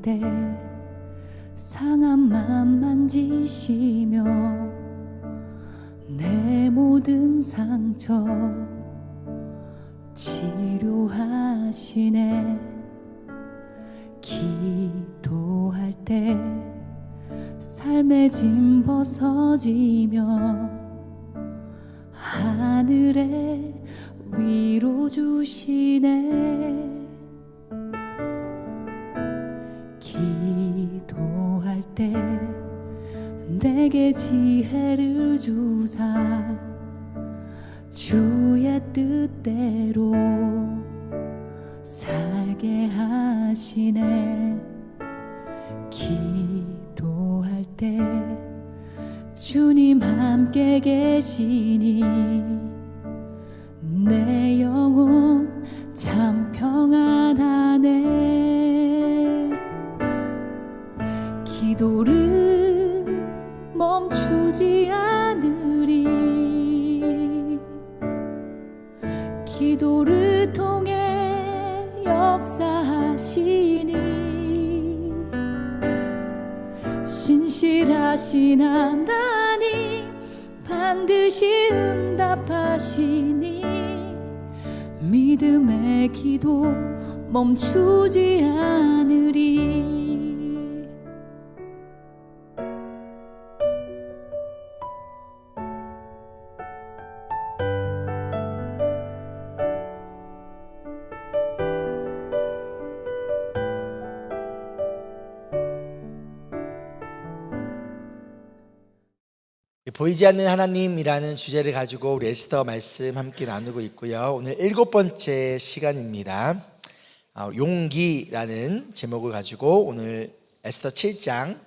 때 상한 맘 만지시며 내 모든 상처 치료하시네. 기도할 때 삶의 짐 벗어지며 하늘에 위로 주시네. 기도할 때 내게 지혜를 주사 주의 뜻대로 살게 하시네. 기도할 때 주님 함께 계시니 내 영혼 참 평안하네. 기도를 멈추지 않으리. 기도를 통해 역사하시니 신실하신 하나님 반드시 응답하시니 믿음의 기도 멈추지 않으리. 보이지 않는 하나님이라는 주제를 가지고 우리 에스더 말씀 함께 나누고 있고요. 오늘 7번째 시간입니다. 용기라는 제목을 가지고 오늘 에스더 7장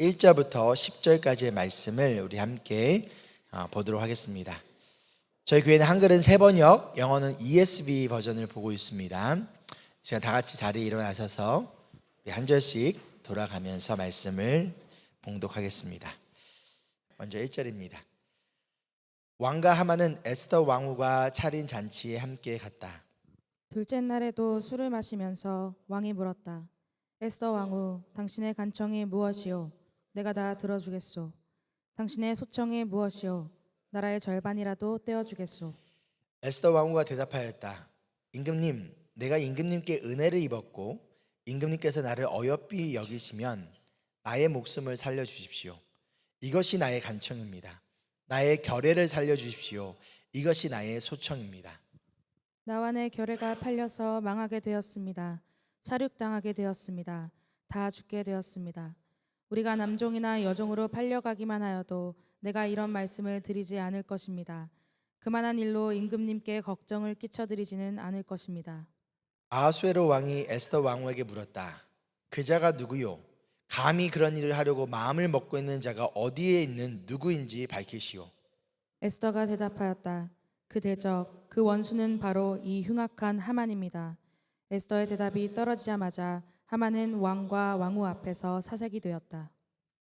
1절부터 10절까지의 말씀을 우리 함께 보도록 하겠습니다. 저희 교회는 한글은 세번역, 영어는 ESV 버전을 보고 있습니다. 이 시간 다 같이 자리에 일어나셔서 우리 한 절씩 돌아가면서 말씀을 봉독하겠습니다. 먼저 1절입니다. 왕과 하만은 에스더 왕후가 차린 잔치에 함께 갔다. 둘째 날에도 술을 마시면서 왕이 물었다. 에스더 왕후, 당신의 간청이 무엇이요? 내가 다 들어주겠소. 당신의 소청이 무엇이요? 나라의 절반이라도 떼어주겠소. 에스더 왕후가 대답하였다. 임금님, 내가 임금님께 은혜를 입었고 임금님께서 나를 어여삐 여기시면 나의 목숨을 살려주십시오. 이것이 나의 간청입니다. 나의 결례를 살려주십시오. 이것이 나의 소청입니다. 나와 내 결례가 팔려서 망하게 되었습니다. 살육당하게 되었습니다. 다 죽게 되었습니다. 우리가 남종이나 여종으로 팔려가기만 하여도 내가 이런 말씀을 드리지 않을 것입니다. 그만한 일로 임금님께 걱정을 끼쳐드리지는 않을 것입니다. 아하수에로 왕이 에스더 왕후에게 물었다. 그 자가 누구요? 감히 그런 일을 하려고 마음을 먹고 있는 자가 어디에 있는 누구인지 밝히시오. 에스더가 대답하였다. 그 대적, 그 원수는 바로 이 흉악한 하만입니다. 에스더의 대답이 떨어지자마자 하만은 왕과 왕후 앞에서 사색이 되었다.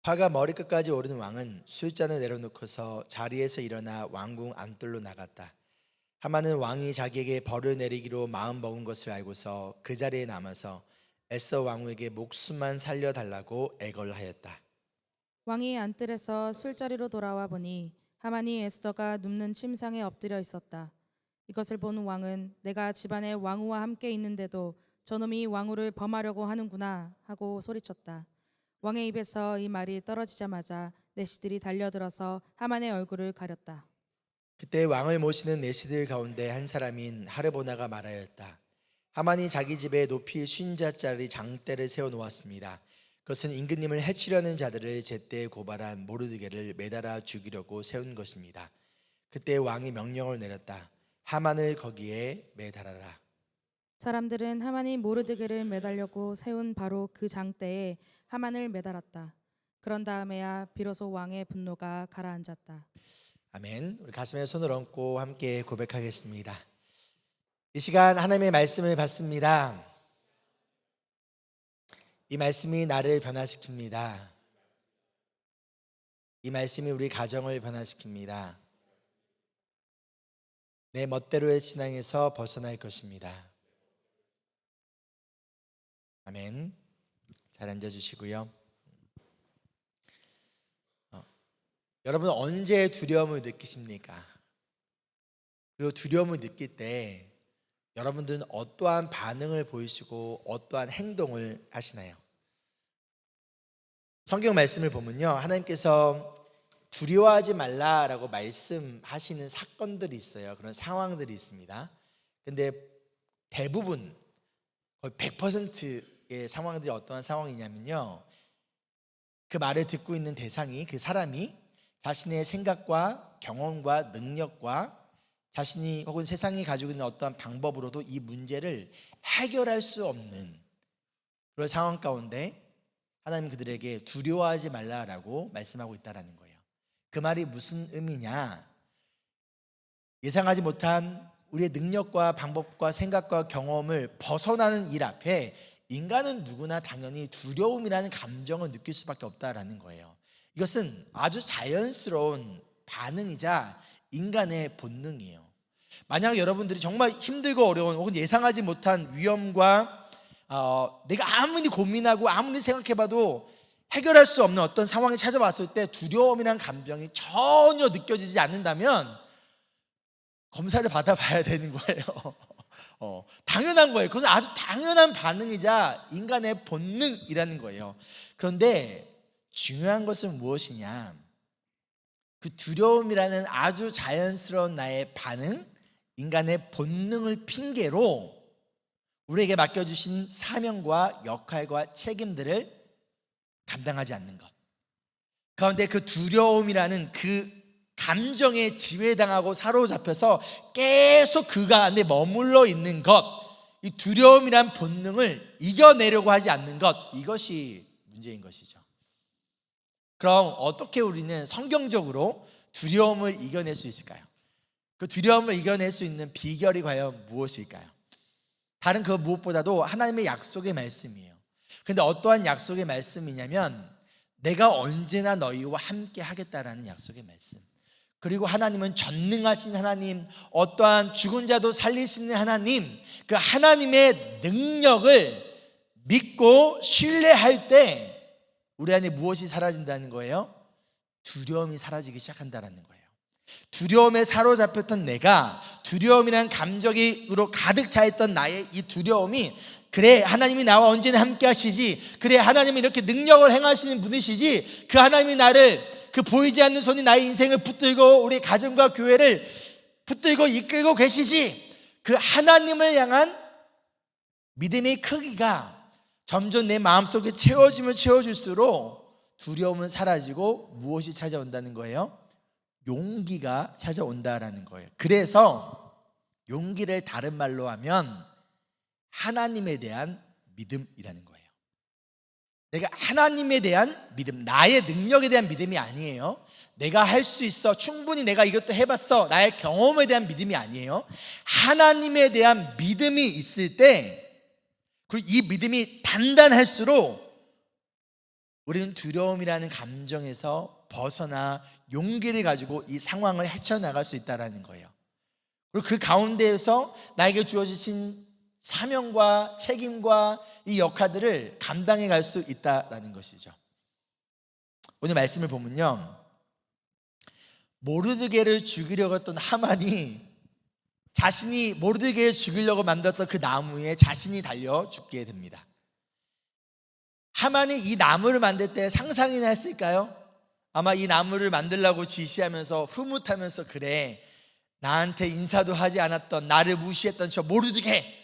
화가 머리끝까지 오른 왕은 술잔을 내려놓고서 자리에서 일어나 왕궁 안뜰로 나갔다. 하만은 왕이 자기에게 벌을 내리기로 마음 먹은 것을 알고서 그 자리에 남아서 에스더 왕후에게 목숨만 살려달라고 애걸하였다. 왕이 안뜰에서 술자리로 돌아와 보니 하만이 에스더가 눕는 침상에 엎드려 있었다. 이것을 본 왕은 내가 집안에 왕후와 함께 있는데도 저놈이 왕후를 범하려고 하는구나 하고 소리쳤다. 왕의 입에서 이 말이 떨어지자마자 내시들이 달려들어서 하만의 얼굴을 가렸다. 그때 왕을 모시는 내시들 가운데 한 사람인 하르보나가 말하였다. 하만이 자기 집에 높이 50자짜리 장대를 세워놓았습니다. 그것은 임금님을 해치려는 자들을 제때 고발한 모르드게를 매달아 죽이려고 세운 것입니다. 그때 왕이 명령을 내렸다. 하만을 거기에 매달아라. 사람들은 하만이 모르드게를 매달려고 세운 바로 그 장대에 하만을 매달았다. 그런 다음에야 비로소 왕의 분노가 가라앉았다. 아멘. 우리 가슴에 손을 얹고 함께 고백하겠습니다. 이 시간 하나님의 말씀을 받습니다. 이 말씀이 나를 변화시킵니다. 이 말씀이 우리 가정을 변화시킵니다. 내 멋대로의 신앙에서 벗어날 것입니다. 아멘. 잘 앉아주시고요. 여러분 언제 두려움을 느끼십니까? 그리고 두려움을 느낄 때 여러분들은 어떠한 반응을 보이시고 어떠한 행동을 하시나요? 성경 말씀을 보면요, 하나님께서 두려워하지 말라라고 말씀하시는 사건들이 있어요. 그런 상황들이 있습니다. 근데 대부분 거의 100%의 상황들이 어떠한 상황이냐면요, 그 말을 듣고 있는 대상이, 그 사람이 자신의 생각과 경험과 능력과 자신이 혹은 세상이 가지고 있는 어떠한 방법으로도 이 문제를 해결할 수 없는 그런 상황 가운데 하나님 그들에게 두려워하지 말라라고 말씀하고 있다는 거예요. 그 말이 무슨 의미냐? 예상하지 못한 우리의 능력과 방법과 생각과 경험을 벗어나는 일 앞에 인간은 누구나 당연히 두려움이라는 감정을 느낄 수밖에 없다라는 거예요. 이것은 아주 자연스러운 반응이자 인간의 본능이에요. 만약 여러분들이 정말 힘들고 어려운 혹은 예상하지 못한 위험과 내가 아무리 고민하고 아무리 생각해봐도 해결할 수 없는 어떤 상황이 찾아왔을 때 두려움이란 감정이 전혀 느껴지지 않는다면 검사를 받아봐야 되는 거예요. 당연한 거예요. 그것은 아주 당연한 반응이자 인간의 본능이라는 거예요. 그런데 중요한 것은 무엇이냐? 그 두려움이라는 아주 자연스러운 나의 반응, 인간의 본능을 핑계로 우리에게 맡겨주신 사명과 역할과 책임들을 감당하지 않는 것, 가운데 그 두려움이라는 그 감정에 지배당하고 사로잡혀서 계속 그 안에 머물러 있는 것, 이 두려움이란 본능을 이겨내려고 하지 않는 것, 이것이 문제인 것이죠. 그럼 어떻게 우리는 성경적으로 두려움을 이겨낼 수 있을까요? 그 두려움을 이겨낼 수 있는 비결이 과연 무엇일까요? 다른 그 무엇보다도 하나님의 약속의 말씀이에요. 근데 어떠한 약속의 말씀이냐면 내가 언제나 너희와 함께 하겠다라는 약속의 말씀. 그리고 하나님은 전능하신 하나님, 어떠한 죽은 자도 살리시는 하나님, 그 하나님의 능력을 믿고 신뢰할 때 우리 안에 무엇이 사라진다는 거예요? 두려움이 사라지기 시작한다는 거예요. 두려움에 사로잡혔던 내가, 두려움이란 감정으로 가득 차있던 나의 이 두려움이, 그래 하나님이 나와 언제나 함께 하시지, 그래 하나님이 이렇게 능력을 행하시는 분이시지, 그 하나님이 나를 그 보이지 않는 손이 나의 인생을 붙들고 우리 가정과 교회를 붙들고 이끌고 계시지, 그 하나님을 향한 믿음의 크기가 점점 내 마음속에 채워지면 채워질수록 두려움은 사라지고 무엇이 찾아온다는 거예요? 용기가 찾아온다라는 거예요. 그래서 용기를 다른 말로 하면 하나님에 대한 믿음이라는 거예요. 내가 하나님에 대한 믿음, 나의 능력에 대한 믿음이 아니에요. 내가 할 수 있어, 충분히 내가 이것도 해봤어, 나의 경험에 대한 믿음이 아니에요. 하나님에 대한 믿음이 있을 때, 그리고 이 믿음이 단단할수록 우리는 두려움이라는 감정에서 벗어나 용기를 가지고 이 상황을 헤쳐나갈 수 있다는 거예요. 그리고 그 가운데에서 나에게 주어지신 사명과 책임과 이 역할들을 감당해 갈 수 있다는 것이죠. 오늘 말씀을 보면요, 모르드게를 죽이려고 했던 하만이 자신이 모르드게를 죽이려고 만들었던 그 나무에 자신이 달려 죽게 됩니다. 하만이 이 나무를 만들 때 상상이나 했을까요? 아마 이 나무를 만들라고 지시하면서 흐뭇하면서, 그래 나한테 인사도 하지 않았던, 나를 무시했던 저 모르드게,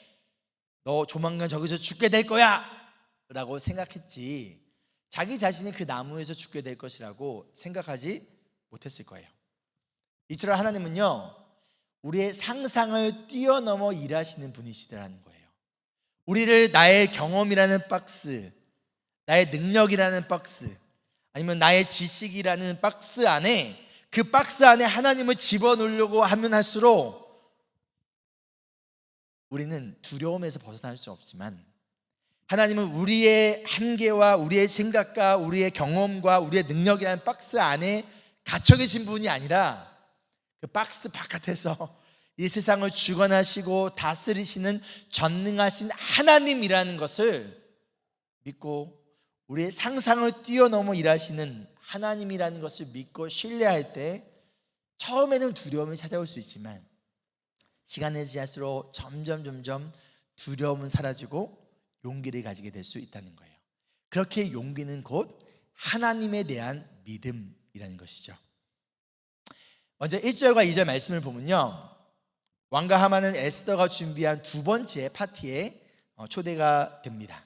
너 조만간 저기서 죽게 될 거야 라고 생각했지, 자기 자신이 그 나무에서 죽게 될 것이라고 생각하지 못했을 거예요. 이처럼 하나님은요, 우리의 상상을 뛰어넘어 일하시는 분이시더라는 거예요. 우리를 나의 경험이라는 박스, 나의 능력이라는 박스, 아니면 나의 지식이라는 박스 안에, 그 박스 안에 하나님을 집어넣으려고 하면 할수록 우리는 두려움에서 벗어날 수 없지만, 하나님은 우리의 한계와 우리의 생각과 우리의 경험과 우리의 능력이라는 박스 안에 갇혀 계신 분이 아니라 그 박스 바깥에서 이 세상을 주관하시고 다스리시는 전능하신 하나님이라는 것을 믿고 우리의 상상을 뛰어넘어 일하시는 하나님이라는 것을 믿고 신뢰할 때 처음에는 두려움이 찾아올 수 있지만 시간이 지날수록 점점 두려움은 사라지고 용기를 가지게 될 수 있다는 거예요. 그렇게 용기는 곧 하나님에 대한 믿음이라는 것이죠. 먼저 1절과 2절 말씀을 보면요, 왕과 하만은 에스더가 준비한 두 번째 파티에 초대가 됩니다.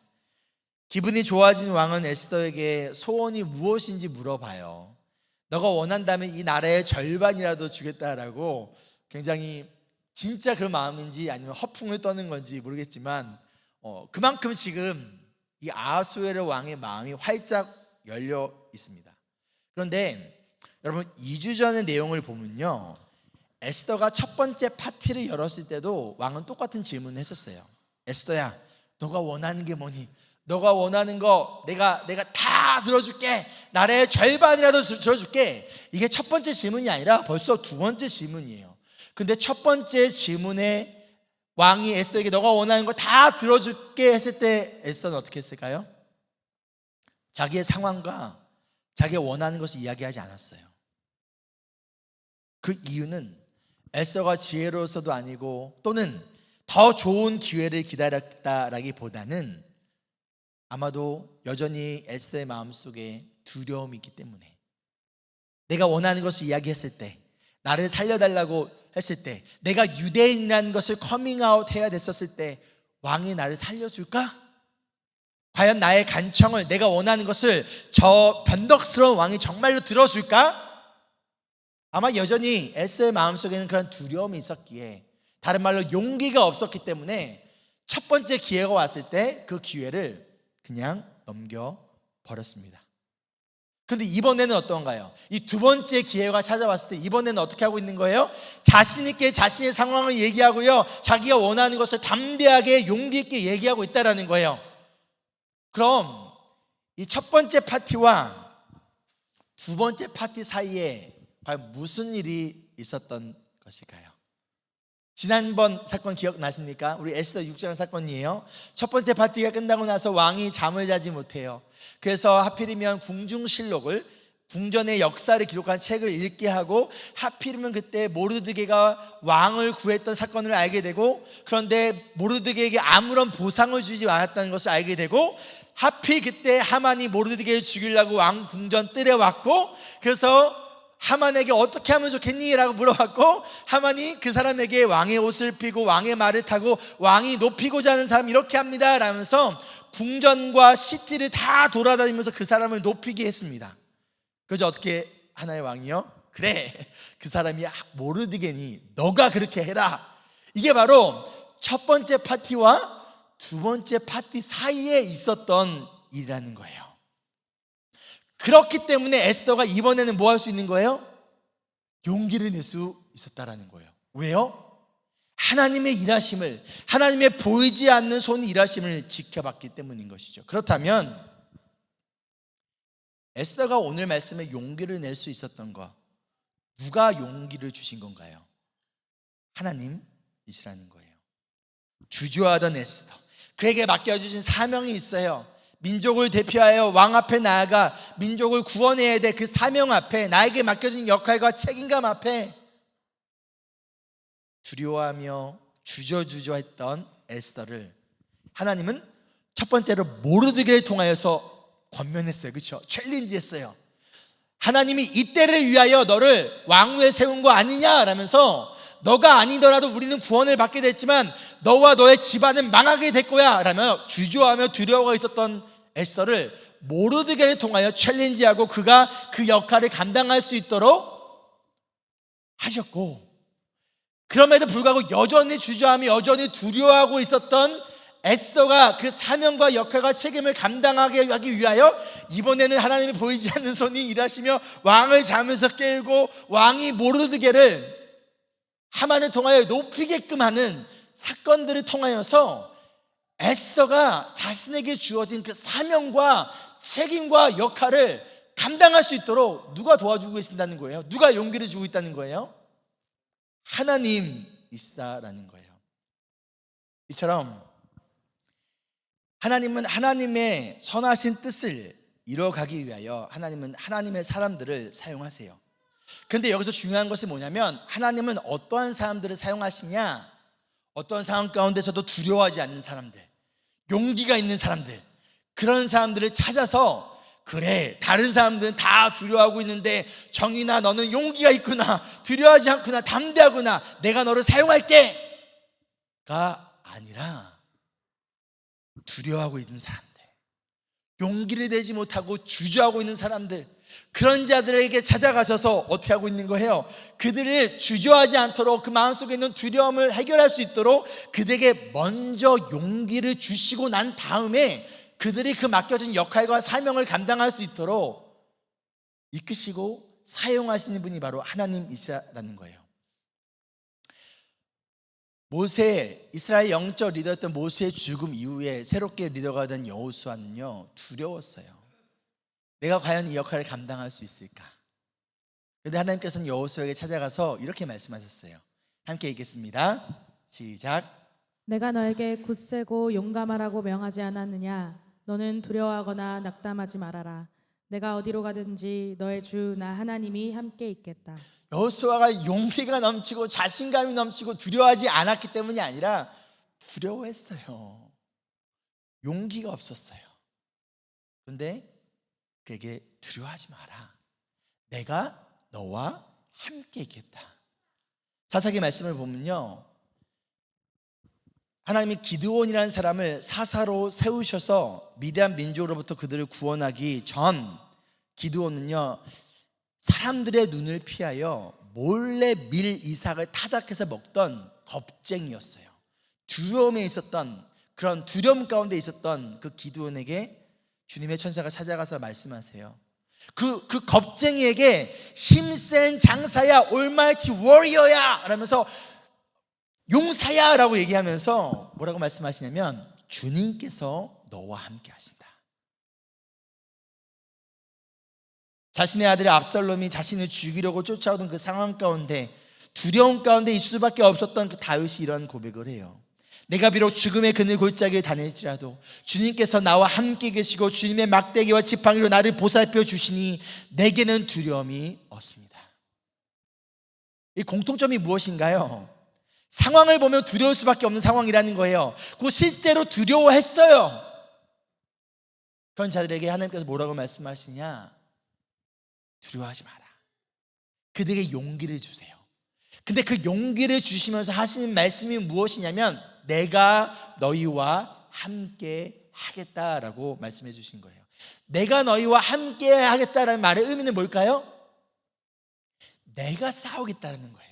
기분이 좋아진 왕은 에스더에게 소원이 무엇인지 물어봐요. 너가 원한다면 이 나라의 절반이라도 주겠다라고, 굉장히 진짜 그런 마음인지 아니면 허풍을 떠는 건지 모르겠지만 그만큼 지금 이 아하수에르 왕의 마음이 활짝 열려 있습니다. 그런데 여러분, 2주 전의 내용을 보면요, 에스더가 첫 번째 파티를 열었을 때도 왕은 똑같은 질문을 했었어요. 에스더야, 너가 원하는 게 뭐니? 너가 원하는 거 내가 다 들어줄게. 나라의 절반이라도 들어줄게. 이게 첫 번째 질문이 아니라 벌써 두 번째 질문이에요. 근데 첫 번째 질문에 왕이 에스더에게 너가 원하는 거 다 들어줄게 했을 때 에스더는 어떻게 했을까요? 자기의 상황과 자기가 원하는 것을 이야기하지 않았어요. 그 이유는 에스더가 지혜로워서도 아니고 또는 더 좋은 기회를 기다렸다라기보다는 아마도 여전히 에스더의 마음속에 두려움이 있기 때문에, 내가 원하는 것을 이야기했을 때, 나를 살려달라고 했을 때, 내가 유대인이라는 것을 커밍아웃 해야 됐었을 때 왕이 나를 살려줄까? 과연 나의 간청을, 내가 원하는 것을 저 변덕스러운 왕이 정말로 들어줄까? 아마 여전히 에스더의 마음속에는 그런 두려움이 있었기에, 다른 말로 용기가 없었기 때문에 첫 번째 기회가 왔을 때 그 기회를 그냥 넘겨버렸습니다. 근데 이번에는 어떤가요? 이 두 번째 기회가 찾아왔을 때 이번에는 어떻게 하고 있는 거예요? 자신 있게 자신의 상황을 얘기하고요, 자기가 원하는 것을 담대하게 용기 있게 얘기하고 있다는 거예요. 그럼 이 첫 번째 파티와 두 번째 파티 사이에 과연 무슨 일이 있었던 것일까요? 지난번 사건 기억나십니까? 우리 에스더 6장 사건이에요. 첫 번째 파티가 끝나고 나서 왕이 잠을 자지 못해요. 그래서 하필이면 궁중실록을, 궁전의 역사를 기록한 책을 읽게 하고, 하필이면 그때 모르드게가 왕을 구했던 사건을 알게 되고, 그런데 모르드게에게 아무런 보상을 주지 않았다는 것을 알게 되고, 하필 그때 하만이 모르드게를 죽이려고 왕 궁전 뜰에 왔고, 그래서 하만에게 어떻게 하면 좋겠니? 라고 물어봤고, 하만이 그 사람에게 왕의 옷을 피고 왕의 말을 타고 왕이 높이고자 하는 사람 이렇게 합니다 라면서 궁전과 시티를 다 돌아다니면서 그 사람을 높이게 했습니다. 그래서 어떻게 하나의 왕이요? 그래, 그 사람이 모르드게니 너가 그렇게 해라. 이게 바로 첫 번째 파티와 두 번째 파티 사이에 있었던 일이라는 거예요. 그렇기 때문에 에스더가 이번에는 뭐 할 수 있는 거예요? 용기를 낼 수 있었다라는 거예요. 왜요? 하나님의 일하심을, 하나님의 보이지 않는 손이 일하심을 지켜봤기 때문인 것이죠. 그렇다면 에스더가 오늘 말씀에 용기를 낼 수 있었던 것, 누가 용기를 주신 건가요? 하나님이시라는 거예요. 주저하던 에스더, 그에게 맡겨주신 사명이 있어요. 민족을 대표하여 왕 앞에 나아가 민족을 구원해야 돼. 그 사명 앞에, 나에게 맡겨진 역할과 책임감 앞에 두려워하며 주저주저했던 에스더를 하나님은 첫 번째로 모르드게를 통하여서 권면했어요. 그렇죠? 챌린지했어요. 하나님이 이때를 위하여 너를 왕후에 세운 거 아니냐 라면서, 너가 아니더라도 우리는 구원을 받게 됐지만 너와 너의 집안은 망하게 될 거야 라며 주저하며 두려워가 있었던 에스더를 모르드게를 통하여 챌린지하고 그가 그 역할을 감당할 수 있도록 하셨고, 그럼에도 불구하고 여전히 주저하며 여전히 두려워하고 있었던 에스더가 그 사명과 역할과 책임을 감당하게 하기 위하여 이번에는 하나님이 보이지 않는 손이 일하시며 왕을 잠에서 깨우고 왕이 모르드게를 하만을 통하여 높이게끔 하는 사건들을 통하여서 에스더가 자신에게 주어진 그 사명과 책임과 역할을 감당할 수 있도록 누가 도와주고 계신다는 거예요? 누가 용기를 주고 있다는 거예요? 하나님이시다라는 거예요. 이처럼 하나님은 하나님의 선하신 뜻을 이뤄가기 위하여 하나님은 하나님의 사람들을 사용하세요. 그런데 여기서 중요한 것이 뭐냐면 하나님은 어떠한 사람들을 사용하시냐, 어떤 상황 가운데서도 두려워하지 않는 사람들, 용기가 있는 사람들, 그런 사람들을 찾아서 그래, 다른 사람들은 다 두려워하고 있는데 정인아, 너는 용기가 있구나, 두려워하지 않구나, 담대하구나, 내가 너를 사용할게 가 아니라 두려워하고 있는 사람들, 용기를 내지 못하고 주저하고 있는 사람들, 그런 자들에게 찾아가셔서 어떻게 하고 있는 거예요? 그들을 주저하지 않도록, 그 마음속에 있는 두려움을 해결할 수 있도록 그들에게 먼저 용기를 주시고 난 다음에 그들이 그 맡겨진 역할과 사명을 감당할 수 있도록 이끄시고 사용하시는 분이 바로 하나님이시라는 거예요. 모세, 이스라엘 영적 리더였던 모세의 죽음 이후에 새롭게 리더가 된 여호수아는요, 두려웠어요. 내가 과연 이 역할을 감당할 수 있을까? 그런데 하나님께서는 여호수아에게 찾아가서 이렇게 말씀하셨어요. 함께 읽겠습니다. 시작. 내가 너에게 굳세고 용감하라고 명하지 않았느냐? 너는 두려워하거나 낙담하지 말아라. 내가 어디로 가든지 너의 주 나 하나님이 함께 있겠다. 여호수아가 용기가 넘치고 자신감이 넘치고 두려워하지 않았기 때문이 아니라 두려워했어요. 용기가 없었어요. 그런데 그에게 두려워하지 마라, 내가 너와 함께 있겠다. 사사기 말씀을 보면요, 하나님이 기드온이라는 사람을 사사로 세우셔서 미디안 민족으로부터 그들을 구원하기 전 기드온은요, 사람들의 눈을 피하여 몰래 밀 이삭을 타작해서 먹던 겁쟁이였어요. 두려움에 있었던, 그런 두려움 가운데 있었던 그 기드온에게 주님의 천사가 찾아가서 말씀하세요. 그 겁쟁이에게 힘센 장사야, 올마이티 워리어야 라면서 용사야 라고 얘기하면서 뭐라고 말씀하시냐면 주님께서 너와 함께 하신다. 자신의 아들 압살롬이 자신을 죽이려고 쫓아오던 그 상황 가운데, 두려움 가운데 있을 수밖에 없었던 그 다윗이 이런 고백을 해요. 내가 비록 죽음의 그늘 골짜기를 다닐지라도 주님께서 나와 함께 계시고 주님의 막대기와 지팡이로 나를 보살펴 주시니 내게는 두려움이 없습니다. 이 공통점이 무엇인가요? 상황을 보면 두려울 수밖에 없는 상황이라는 거예요. 그 실제로 두려워했어요. 그런 자들에게 하나님께서 뭐라고 말씀하시냐? 두려워하지 마라. 그들에게 용기를 주세요. 근데 그 용기를 주시면서 하시는 말씀이 무엇이냐면 내가 너희와 함께 하겠다라고 말씀해 주신 거예요. 내가 너희와 함께 하겠다라는 말의 의미는 뭘까요? 내가 싸우겠다는 거예요.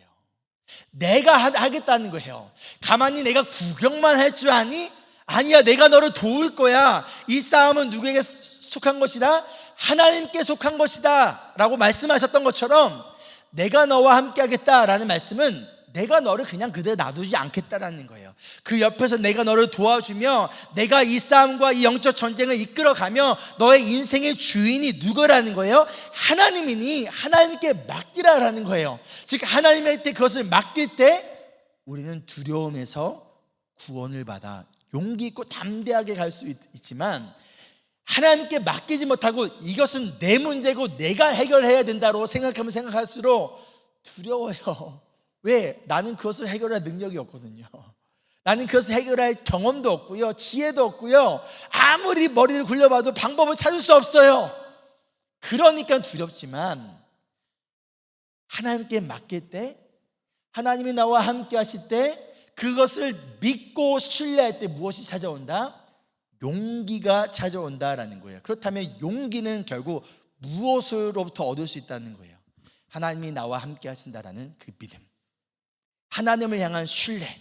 내가 하겠다는 거예요. 가만히 내가 구경만 할 줄 아니? 아니야, 내가 너를 도울 거야. 이 싸움은 누구에게 속한 것이다? 하나님께 속한 것이다 라고 말씀하셨던 것처럼 내가 너와 함께 하겠다라는 말씀은 내가 너를 그냥 그대로 놔두지 않겠다라는 거예요. 그 옆에서 내가 너를 도와주며 내가 이 싸움과 이 영적 전쟁을 이끌어가며 너의 인생의 주인이 누구라는 거예요? 하나님이니 하나님께 맡기라라는 거예요. 즉 하나님한테 그것을 맡길 때 우리는 두려움에서 구원을 받아 용기 있고 담대하게 갈 수 있지만, 하나님께 맡기지 못하고 이것은 내 문제고 내가 해결해야 된다고 생각하면 생각할수록 두려워요. 왜? 나는 그것을 해결할 능력이 없거든요. 나는 그것을 해결할 경험도 없고요, 지혜도 없고요, 아무리 머리를 굴려봐도 방법을 찾을 수 없어요. 그러니까 두렵지만 하나님께 맡길 때, 하나님이 나와 함께 하실 때, 그것을 믿고 신뢰할 때 무엇이 찾아온다? 용기가 찾아온다라는 거예요. 그렇다면 용기는 결국 무엇으로부터 얻을 수 있다는 거예요? 하나님이 나와 함께 하신다라는 그 믿음, 하나님을 향한 신뢰,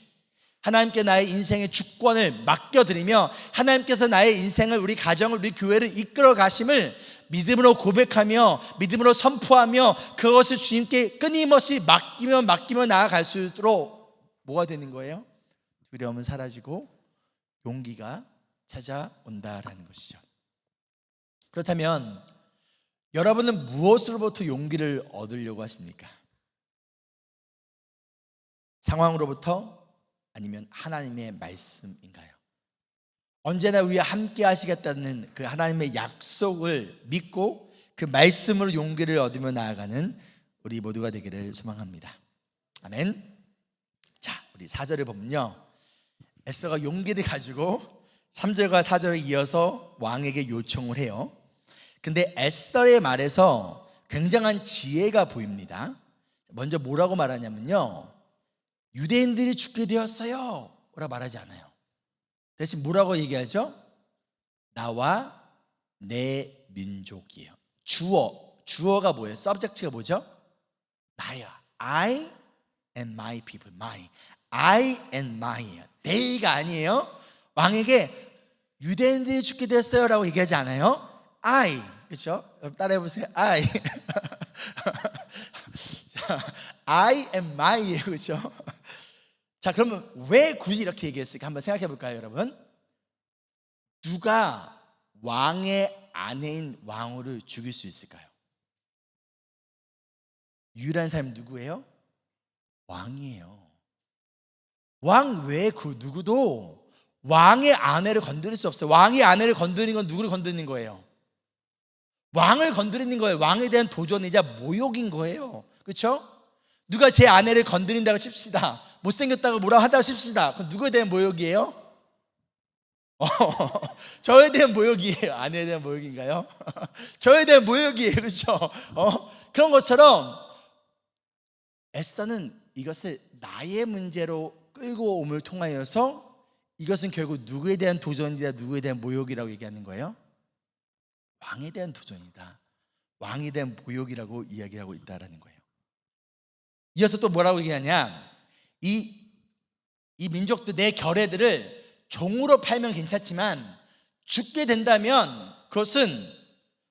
하나님께 나의 인생의 주권을 맡겨드리며 하나님께서 나의 인생을, 우리 가정을, 우리 교회를 이끌어 가심을 믿음으로 고백하며 믿음으로 선포하며 그것을 주님께 끊임없이 맡기며 나아갈수록 뭐가 되는 거예요? 두려움은 사라지고 용기가 찾아온다라는 것이죠. 그렇다면 여러분은 무엇으로부터 용기를 얻으려고 하십니까? 상황으로부터? 아니면 하나님의 말씀인가요? 언제나 우리와 함께 하시겠다는 그 하나님의 약속을 믿고 그 말씀으로 용기를 얻으며 나아가는 우리 모두가 되기를 소망합니다. 아멘. 자, 우리 4절을 보면요, 에스더가 용기를 가지고 3절과 4절을 이어서 왕에게 요청을 해요. 근데 에스더의 말에서 굉장한 지혜가 보입니다. 먼저 뭐라고 말하냐면요, 유대인들이 죽게 되었어요 라고 말하지 않아요. 대신 뭐라고 얘기하죠? 나와 내 민족이에요. 주어가 뭐예요? subject가 뭐죠? 나야. I and my people. my. I and my. they가 아니에요. 왕에게 유대인들이 죽게 됐어요 라고 얘기하지 않아요. I. 그렇죠? 따라해보세요. I. I and my예요. 그렇죠? 자, 그러면 왜 굳이 이렇게 얘기했을까 한번 생각해 볼까요, 여러분? 누가 왕의 아내인 왕후를 죽일 수 있을까요? 유일한 사람이 누구예요? 왕이에요. 왕 외에 그 누구도 왕의 아내를 건드릴 수 없어요. 왕의 아내를 건드리는 건 누구를 건드리는 거예요? 왕을 건드리는 거예요. 왕에 대한 도전이자 모욕인 거예요. 그렇죠? 누가 제 아내를 건드린다고 칩시다. 못생겼다고 뭐라고 한다고 칩시다. 그럼 누구에 대한 모욕이에요? 저에 대한 모욕이에요. 아내에 대한 모욕인가요? 저에 대한 모욕이에요. 그렇죠? 그런 것처럼 에스더는 이것을 나의 문제로 끌고 옴을 통하여서 이것은 결국 누구에 대한 도전이다, 누구에 대한 모욕이라고 얘기하는 거예요? 왕에 대한 도전이다, 왕에 대한 모욕이라고 이야기하고 있다라는 거예요. 이어서 또 뭐라고 얘기하냐, 이 민족들, 내 결애들을 종으로 팔면 괜찮지만 죽게 된다면 그것은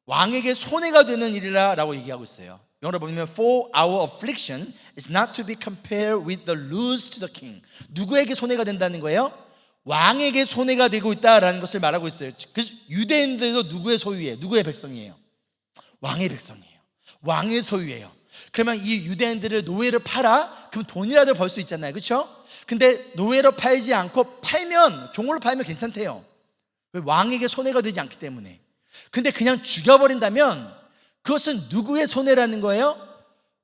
왕에게 손해가 되는 일이라 라고 얘기하고 있어요. 영어로 보면 For our affliction is not to be compared with the loss to the king. 누구에게 손해가 된다는 거예요? 왕에게 손해가 되고 있다라는 것을 말하고 있어요. 그래서 유대인들도 누구의 소유예요? 누구의 백성이에요? 왕의 백성이에요. 왕의 소유예요. 그러면 이 유대인들을 노예로 팔아? 그럼 돈이라도 벌 수 있잖아요. 그렇죠? 근데 노예로 팔지 않고 팔면, 종으로 팔면 괜찮대요. 왜? 왕에게 손해가 되지 않기 때문에. 근데 그냥 죽여버린다면 그것은 누구의 손해라는 거예요?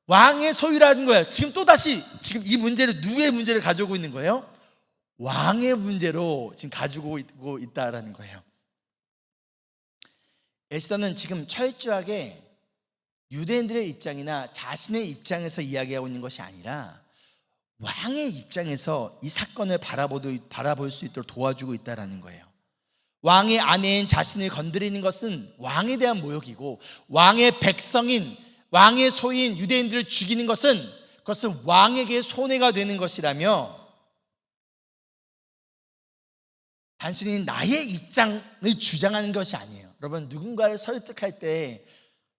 왕의 소유라는 거예요. 지금 또다시 지금 이 문제를, 누구의 문제를 가지고 있는 거예요? 왕의 문제로 지금 가지고 있다라는 거예요. 에스더는 지금 철저하게 유대인들의 입장이나 자신의 입장에서 이야기하고 있는 것이 아니라 왕의 입장에서 이 사건을 바라볼 수 있도록 도와주고 있다는 거예요. 왕의 아내인 자신을 건드리는 것은 왕에 대한 모욕이고, 왕의 백성인, 왕의 소유인 유대인들을 죽이는 것은 그것은 왕에게 손해가 되는 것이라며, 단순히 나의 입장을 주장하는 것이 아니에요. 여러분, 누군가를 설득할 때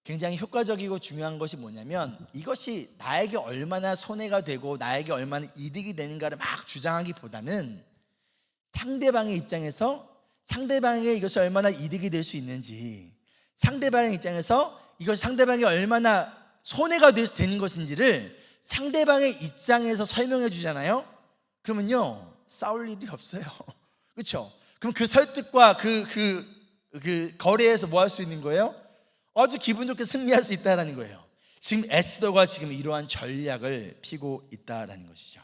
굉장히 효과적이고 중요한 것이 뭐냐면, 이것이 나에게 얼마나 손해가 되고 나에게 얼마나 이득이 되는가를 막 주장하기보다는 상대방의 입장에서 상대방에게 이것이 얼마나 이득이 될 수 있는지, 상대방의 입장에서 이것이 상대방이 얼마나 손해가 되는 것인지를 상대방의 입장에서 설명해 주잖아요. 그러면요, 싸울 일이 없어요. 그렇죠? 그럼 그 설득과 그 거래에서 뭐 할 수 있는 거예요? 아주 기분 좋게 승리할 수 있다는 거예요. 지금 에스더가 지금 이러한 전략을 피고 있다는 것이죠.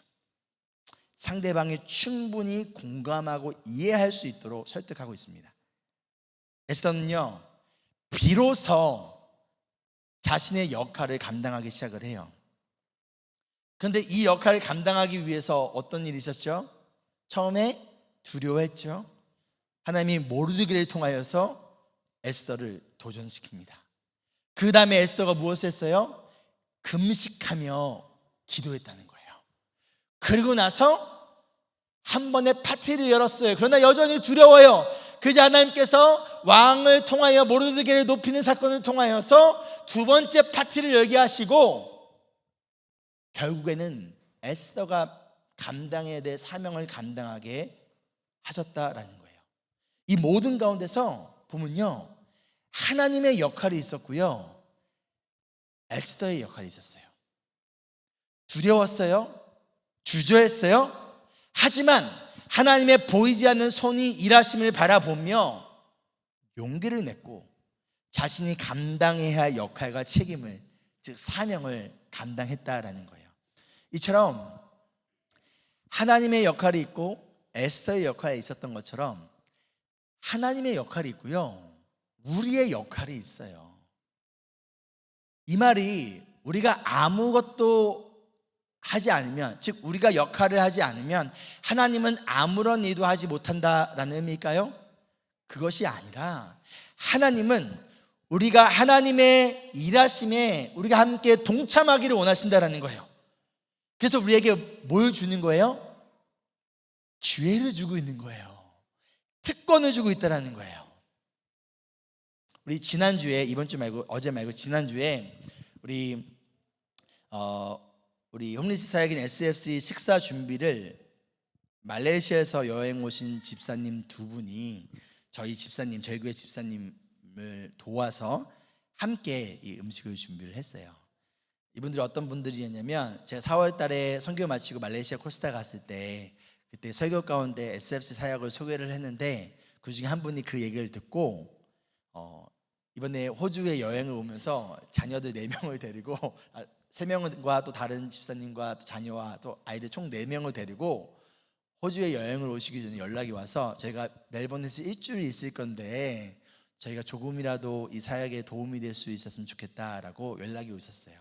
상대방이 충분히 공감하고 이해할 수 있도록 설득하고 있습니다. 에스더는요, 비로소 자신의 역할을 감당하기 시작을 해요. 그런데 이 역할을 감당하기 위해서 어떤 일이 있었죠? 처음에 두려워했죠. 하나님이 모르드게를 통하여서 에스더를 도전시킵니다. 그 다음에 에스더가 무엇을 했어요? 금식하며 기도했다는 거예요. 그리고 나서 한 번의 파티를 열었어요. 그러나 여전히 두려워요. 그저 하나님께서 왕을 통하여 모르드게를 높이는 사건을 통하여서 두 번째 파티를 열게 하시고, 결국에는 에스더가 감당해야 될 사명을 감당하게 하셨다라는 거예요. 이 모든 가운데서 보면요, 하나님의 역할이 있었고요, 에스더의 역할이 있었어요. 두려웠어요. 주저했어요. 하지만 하나님의 보이지 않는 손이 일하심을 바라보며 용기를 냈고 자신이 감당해야 할 역할과 책임을, 즉 사명을 감당했다라는 거예요. 이처럼 하나님의 역할이 있고 에스더의 역할이 있었던 것처럼 하나님의 역할이 있고요, 우리의 역할이 있어요. 이 말이 우리가 아무것도 하지 않으면, 즉 우리가 역할을 하지 않으면 하나님은 아무런 일도 하지 못한다라는 의미일까요? 그것이 아니라 하나님은 우리가 하나님의 일하심에 우리가 함께 동참하기를 원하신다라는 거예요. 그래서 우리에게 뭘 주는 거예요? 기회를 주고 있는 거예요. 특권을 주고 있다라는 거예요. 우리 지난주에, 이번 주 말고 어제 말고 지난주에 우리 홈리스 사역인 SFC 식사 준비를 말레이시아에서 여행 오신 집사님 두 분이 저희 교회 집사님을 도와서 함께 이 음식을 준비를 했어요. 이분들이 어떤 분들이었냐면, 제가 4월 달에 선교 마치고 말레이시아 코스타 갔을 때 그때 설교 가운데 SFC 사역을 소개를 했는데, 그 중에 한 분이 그 얘기를 듣고 이번에 호주에 여행을 오면서 자녀들 4명을 데리고 3명과 또 다른 집사님과 또 자녀와 또 아이들 총 4명을 데리고 호주에 여행을 오시기 전에 연락이 와서, 저희가 멜번에서 일주일 있을 건데 저희가 조금이라도 이 사역에 도움이 될 수 있었으면 좋겠다라고 연락이 오셨어요.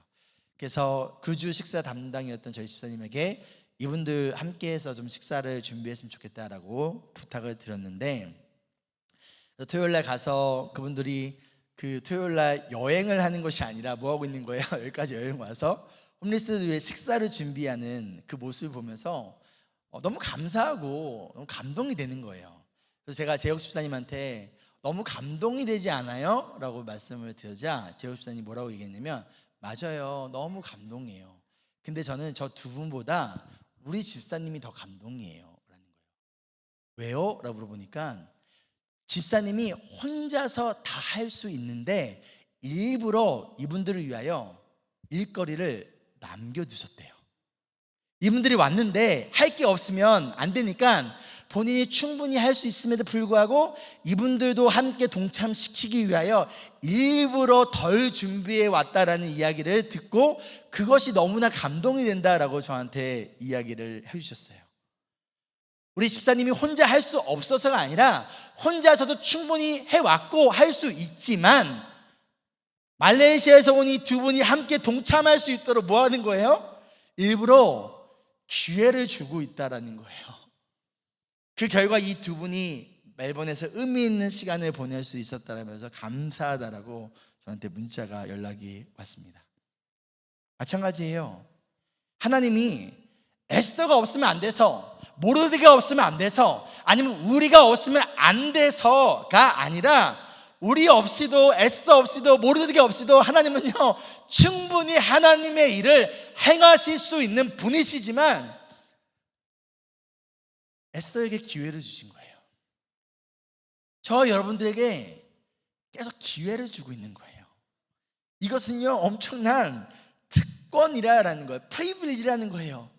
그래서 그 주 식사 담당이었던 저희 집사님에게 이분들 함께해서 좀 식사를 준비했으면 좋겠다라고 부탁을 드렸는데, 토요일날 가서 그분들이 그 토요일날 여행을 하는 것이 아니라 뭐 하고 있는 거예요? 여기까지 여행 와서 홈리스들을 위해 식사를 준비하는 그 모습을 보면서 너무 감사하고 너무 감동이 되는 거예요. 그래서 제가 재혁 집사님한테 너무 감동이 되지 않아요? 라고 말씀을 드리자 재혁 집사님이 뭐라고 얘기했냐면, 맞아요, 너무 감동이에요. 근데 저는 저 두 분보다 우리 집사님이 더 감동이에요 라는 거예요. 왜요? 라고 물어보니까 집사님이 혼자서 다 할 수 있는데 일부러 이분들을 위하여 일거리를 남겨두셨대요. 이분들이 왔는데 할 게 없으면 안 되니까 본인이 충분히 할 수 있음에도 불구하고 이분들도 함께 동참시키기 위하여 일부러 덜 준비해 왔다라는 이야기를 듣고 그것이 너무나 감동이 된다라고 저한테 이야기를 해주셨어요. 우리 집사님이 혼자 할 수 없어서가 아니라 혼자서도 충분히 해왔고 할 수 있지만 말레이시아에서 온 이 두 분이 함께 동참할 수 있도록 뭐 하는 거예요? 일부러 기회를 주고 있다라는 거예요. 그 결과 이 두 분이 멜번에서 의미 있는 시간을 보낼 수 있었다라면서 감사하다라고 저한테 문자가 연락이 왔습니다. 마찬가지예요. 하나님이 에스더가 없으면 안 돼서, 모르드게가 없으면 안 돼서, 아니면 우리가 없으면 안 돼서가 아니라 우리 없이도 에스더 없이도 모르드게 없이도 하나님은요 충분히 하나님의 일을 행하실 수 있는 분이시지만 에스더에게 기회를 주신 거예요. 저 여러분들에게 계속 기회를 주고 있는 거예요. 이것은요 엄청난 특권이라는 거예요. 프리빌리지라는 거예요.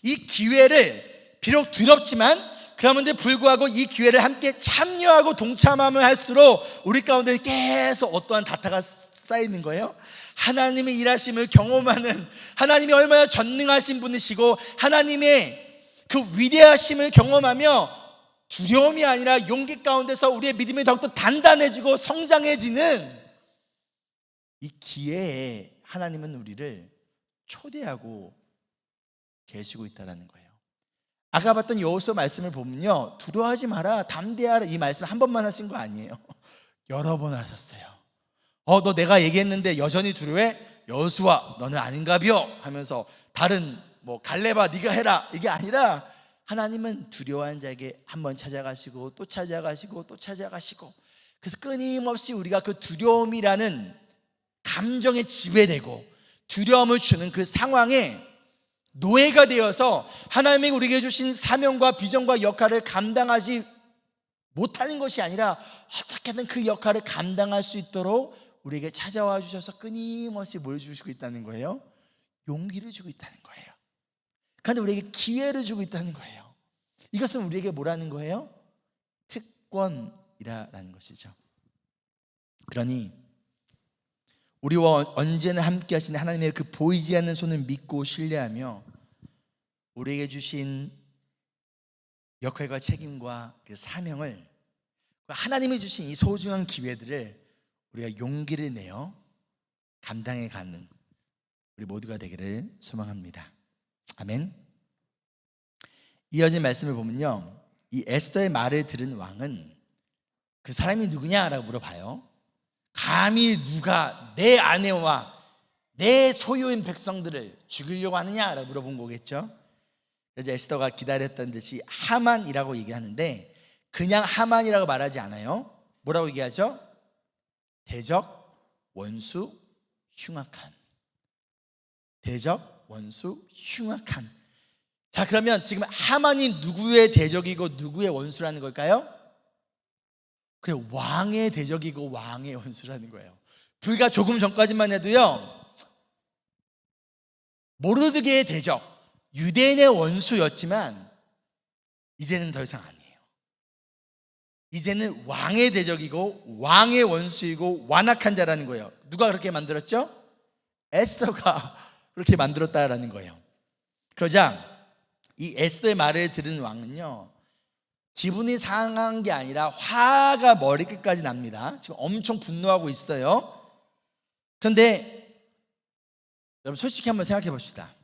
이 기회를 비록 두렵지만 그런데 불구하고 이 기회를 함께 참여하고 동참하면 할수록 우리 가운데 계속 어떠한 다타가 쌓이는 거예요. 하나님의 일하심을 경험하는, 하나님이 얼마나 전능하신 분이시고 하나님의 그 위대하심을 경험하며 두려움이 아니라 용기 가운데서 우리의 믿음이 더욱더 단단해지고 성장해지는 이 기회에 하나님은 우리를 초대하고 계시고 있다는 거예요. 아까 봤던 여호수아 말씀을 보면요, 두려워하지 마라, 담대하라, 이 말씀 한 번만 하신 거 아니에요. 여러 번 하셨어요. 너 내가 얘기했는데 여전히 두려워해? 여호수아 너는 아닌가벼 하면서 다른 갈렙아 네가 해라, 이게 아니라 하나님은 두려워하는 자에게 한번 찾아가시고 또 찾아가시고 또 찾아가시고, 그래서 끊임없이 우리가 그 두려움이라는 감정에 지배되고 두려움을 주는 그 상황에 노예가 되어서 하나님이 우리에게 주신 사명과 비전과 역할을 감당하지 못하는 것이 아니라 어떻게든 그 역할을 감당할 수 있도록 우리에게 찾아와 주셔서 끊임없이 뭘 주시고 있다는 거예요? 용기를 주고 있다는 거예요. 그런데 우리에게 기회를 주고 있다는 거예요. 이것은 우리에게 뭐라는 거예요? 특권이라는 것이죠. 그러니 우리와 언제나 함께 하시는 하나님의 그 보이지 않는 손을 믿고 신뢰하며 우리에게 주신 역할과 책임과 그 사명을, 하나님이 주신 이 소중한 기회들을 우리가 용기를 내어 감당해 가는 우리 모두가 되기를 소망합니다. 아멘. 이어진 말씀을 보면요, 이 에스더의 말을 들은 왕은 그 사람이 누구냐라고 물어봐요. 감히 누가 내 아내와 내 소유인 백성들을 죽이려고 하느냐라고 물어본 거겠죠. 그래서 에스더가 기다렸던 듯이 하만이라고 얘기하는데, 그냥 하만이라고 말하지 않아요. 뭐라고 얘기하죠? 대적, 원수, 흉악한. 대적, 원수, 흉악한. 자, 그러면 지금 하만이 누구의 대적이고 누구의 원수라는 걸까요? 그래, 왕의 대적이고 왕의 원수라는 거예요. 불과 조금 전까지만 해도요, 모르드게의 대적, 유대인의 원수였지만 이제는 더 이상 아니에요. 이제는 왕의 대적이고 왕의 원수이고 완악한 자라는 거예요. 누가 그렇게 만들었죠? 에스더가 그렇게 만들었다라는 거예요. 그러자 이 에스더의 말을 들은 왕은요, 기분이 상한 게 아니라 화가 머리끝까지 납니다. 지금 엄청 분노하고 있어요. 그런데 여러분, 솔직히 한번 생각해 봅시다.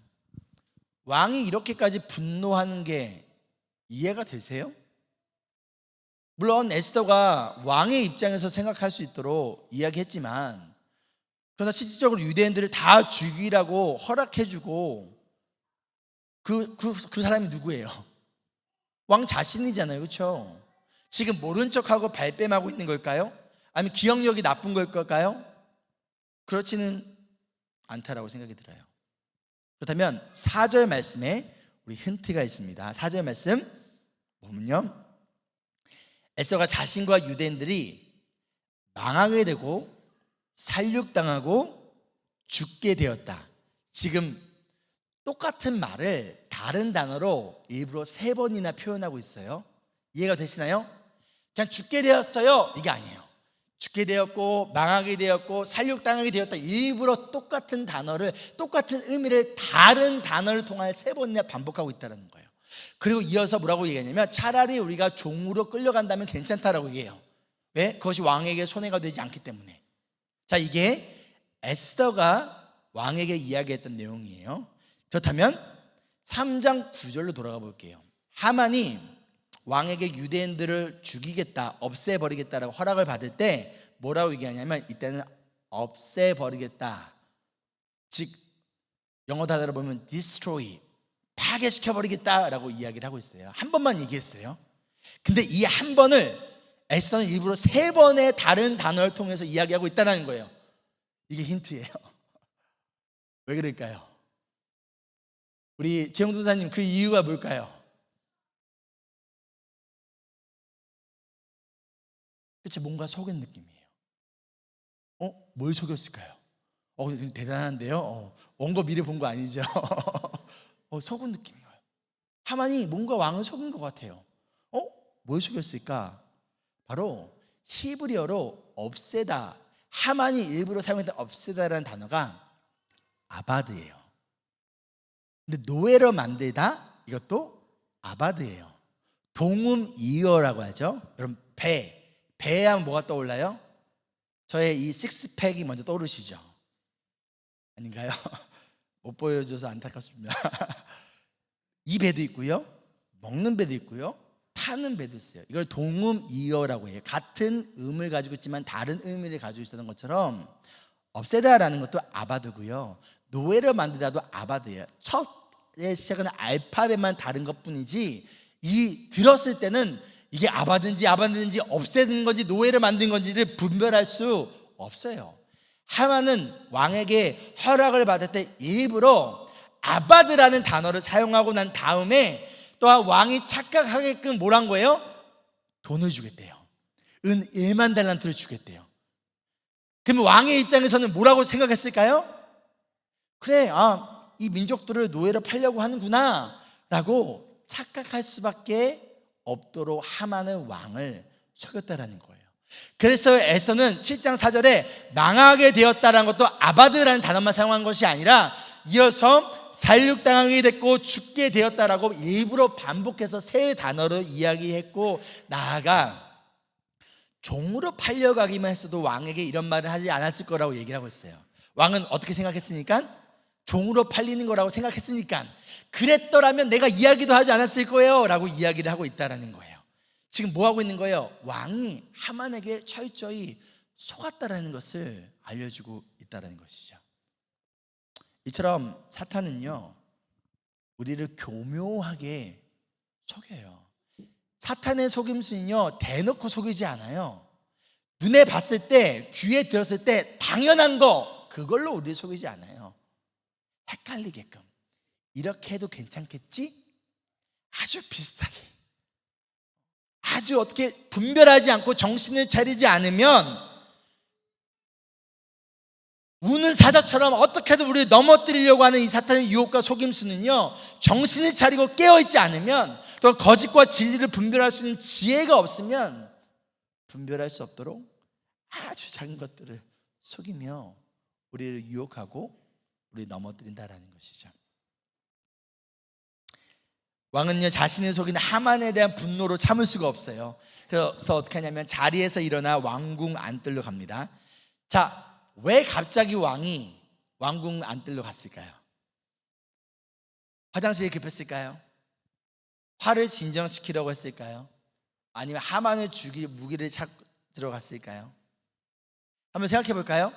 왕이 이렇게까지 분노하는 게 이해가 되세요? 물론 에스더가 왕의 입장에서 생각할 수 있도록 이야기했지만, 그러나 실질적으로 유대인들을 다 죽이라고 허락해주고 그 사람이 누구예요? 왕 자신이잖아요. 그렇죠? 지금 모른 척하고 발뺌하고 있는 걸까요? 아니면 기억력이 나쁜 걸까요? 그렇지는 않다라고 생각이 들어요. 그렇다면 4절 말씀에 우리 힌트가 있습니다. 4절 말씀 보면요, 에스더가 자신과 유대인들이 망하게 되고 살육당하고 죽게 되었다. 지금 똑같은 말을 다른 단어로 일부러 3번이나 표현하고 있어요. 이해가 되시나요? 그냥 죽게 되었어요, 이게 아니에요. 죽게 되었고 망하게 되었고 살육당하게 되었다. 일부러 똑같은 단어를, 똑같은 의미를 다른 단어를 통하여 3번이나 반복하고 있다는 거예요. 그리고 이어서 뭐라고 얘기하냐면, 차라리 우리가 종으로 끌려간다면 괜찮다라고 얘기해요. 왜? 그것이 왕에게 손해가 되지 않기 때문에. 자, 이게 에스더가 왕에게 이야기했던 내용이에요. 그렇다면 3장 9절로 돌아가 볼게요. 하만이 왕에게 유대인들을 죽이겠다, 없애버리겠다라고 허락을 받을 때 뭐라고 얘기하냐면, 이때는 없애버리겠다, 즉 영어 단어로 보면 destroy, 파괴시켜버리겠다라고 이야기를 하고 있어요. 한 번만 얘기했어요. 근데 이 한 번을 에스더는 일부러 3번의 다른 단어를 통해서 이야기하고 있다는 거예요. 이게 힌트예요. 왜 그럴까요? 우리 재영동사님, 그 이유가 뭘까요? 그치, 뭔가 속인 느낌이에요. 뭘 속였을까요? 대단한데요? 원고 미리 본 거 아니죠? 속은 느낌이에요. 하만이 뭔가 왕을 속인 것 같아요. 뭘 속였을까? 바로 히브리어로 없애다, 하만이 일부러 사용했던 없애다라는 단어가 아바드예요. 근데 노예로 만들다, 이것도 아바드예요. 동음이어라고 하죠. 여러분, 배 하면 뭐가 떠올라요? 저의 이 식스팩이 먼저 떠오르시죠? 아닌가요? 못 보여줘서 안타깝습니다. 이 배도 있고요, 먹는 배도 있고요, 타는 배도 있어요. 이걸 동음이어라고 해요. 같은 음을 가지고 있지만 다른 의미를 가지고 있었던 것처럼, 없애다라는 것도 아바드고요, 노예를 만들다도 아바드예요. 첫의 시작은 알파벳만 다른 것뿐이지, 이 들었을 때는 이게 아바든지 없애는 건지 노예를 만든 건지를 분별할 수 없어요. 하만은 왕에게 허락을 받을 때 일부러 아바드라는 단어를 사용하고 난 다음에 또한 왕이 착각하게끔 뭐란 거예요? 돈을 주겠대요. 은 1만 달란트를 주겠대요. 그러면 왕의 입장에서는 뭐라고 생각했을까요? 그래, 이 민족들을 노예로 팔려고 하는구나 라고 착각할 수밖에 없도록 하만은 왕을 속였다라는 거예요. 그래서 에스더는 7장 4절에 망하게 되었다라는 것도 아바드라는 단어만 사용한 것이 아니라 이어서 살육당하게 됐고 죽게 되었다라고 일부러 반복해서 세 단어로 이야기했고, 나아가 종으로 팔려가기만 했어도 왕에게 이런 말을 하지 않았을 거라고 얘기를 하고 있어요. 왕은 어떻게 생각했으니까? 종으로 팔리는 거라고 생각했으니까 그랬더라면 내가 이야기도 하지 않았을 거예요 라고 이야기를 하고 있다는 거예요. 지금 뭐 하고 있는 거예요? 왕이 하만에게 철저히 속았다라는 것을 알려주고 있다는 것이죠. 이처럼 사탄은요, 우리를 교묘하게 속여요. 사탄의 속임수는요, 대놓고 속이지 않아요. 눈에 봤을 때, 귀에 들었을 때 당연한 거, 그걸로 우리를 속이지 않아요. 헷갈리게끔, 이렇게 해도 괜찮겠지? 아주 비슷하게, 아주 어떻게 분별하지 않고 정신을 차리지 않으면 우는 사자처럼 어떻게든 우리를 넘어뜨리려고 하는 이 사탄의 유혹과 속임수는요, 정신을 차리고 깨어있지 않으면, 또 거짓과 진리를 분별할 수 있는 지혜가 없으면 분별할 수 없도록 아주 작은 것들을 속이며 우리를 유혹하고 우리를 넘어뜨린다라는 것이죠. 왕은요, 자신을 속인 하만에 대한 분노로 참을 수가 없어요. 그래서 어떻게 하냐면 자리에서 일어나 왕궁 안뜰로 갑니다. 자, 왜 갑자기 왕이 왕궁 안뜰로 갔을까요? 화장실이 급했을까요? 화를 진정시키려고 했을까요? 아니면 하만을 죽일 무기를 찾으러 갔을까요? 한번 생각해 볼까요?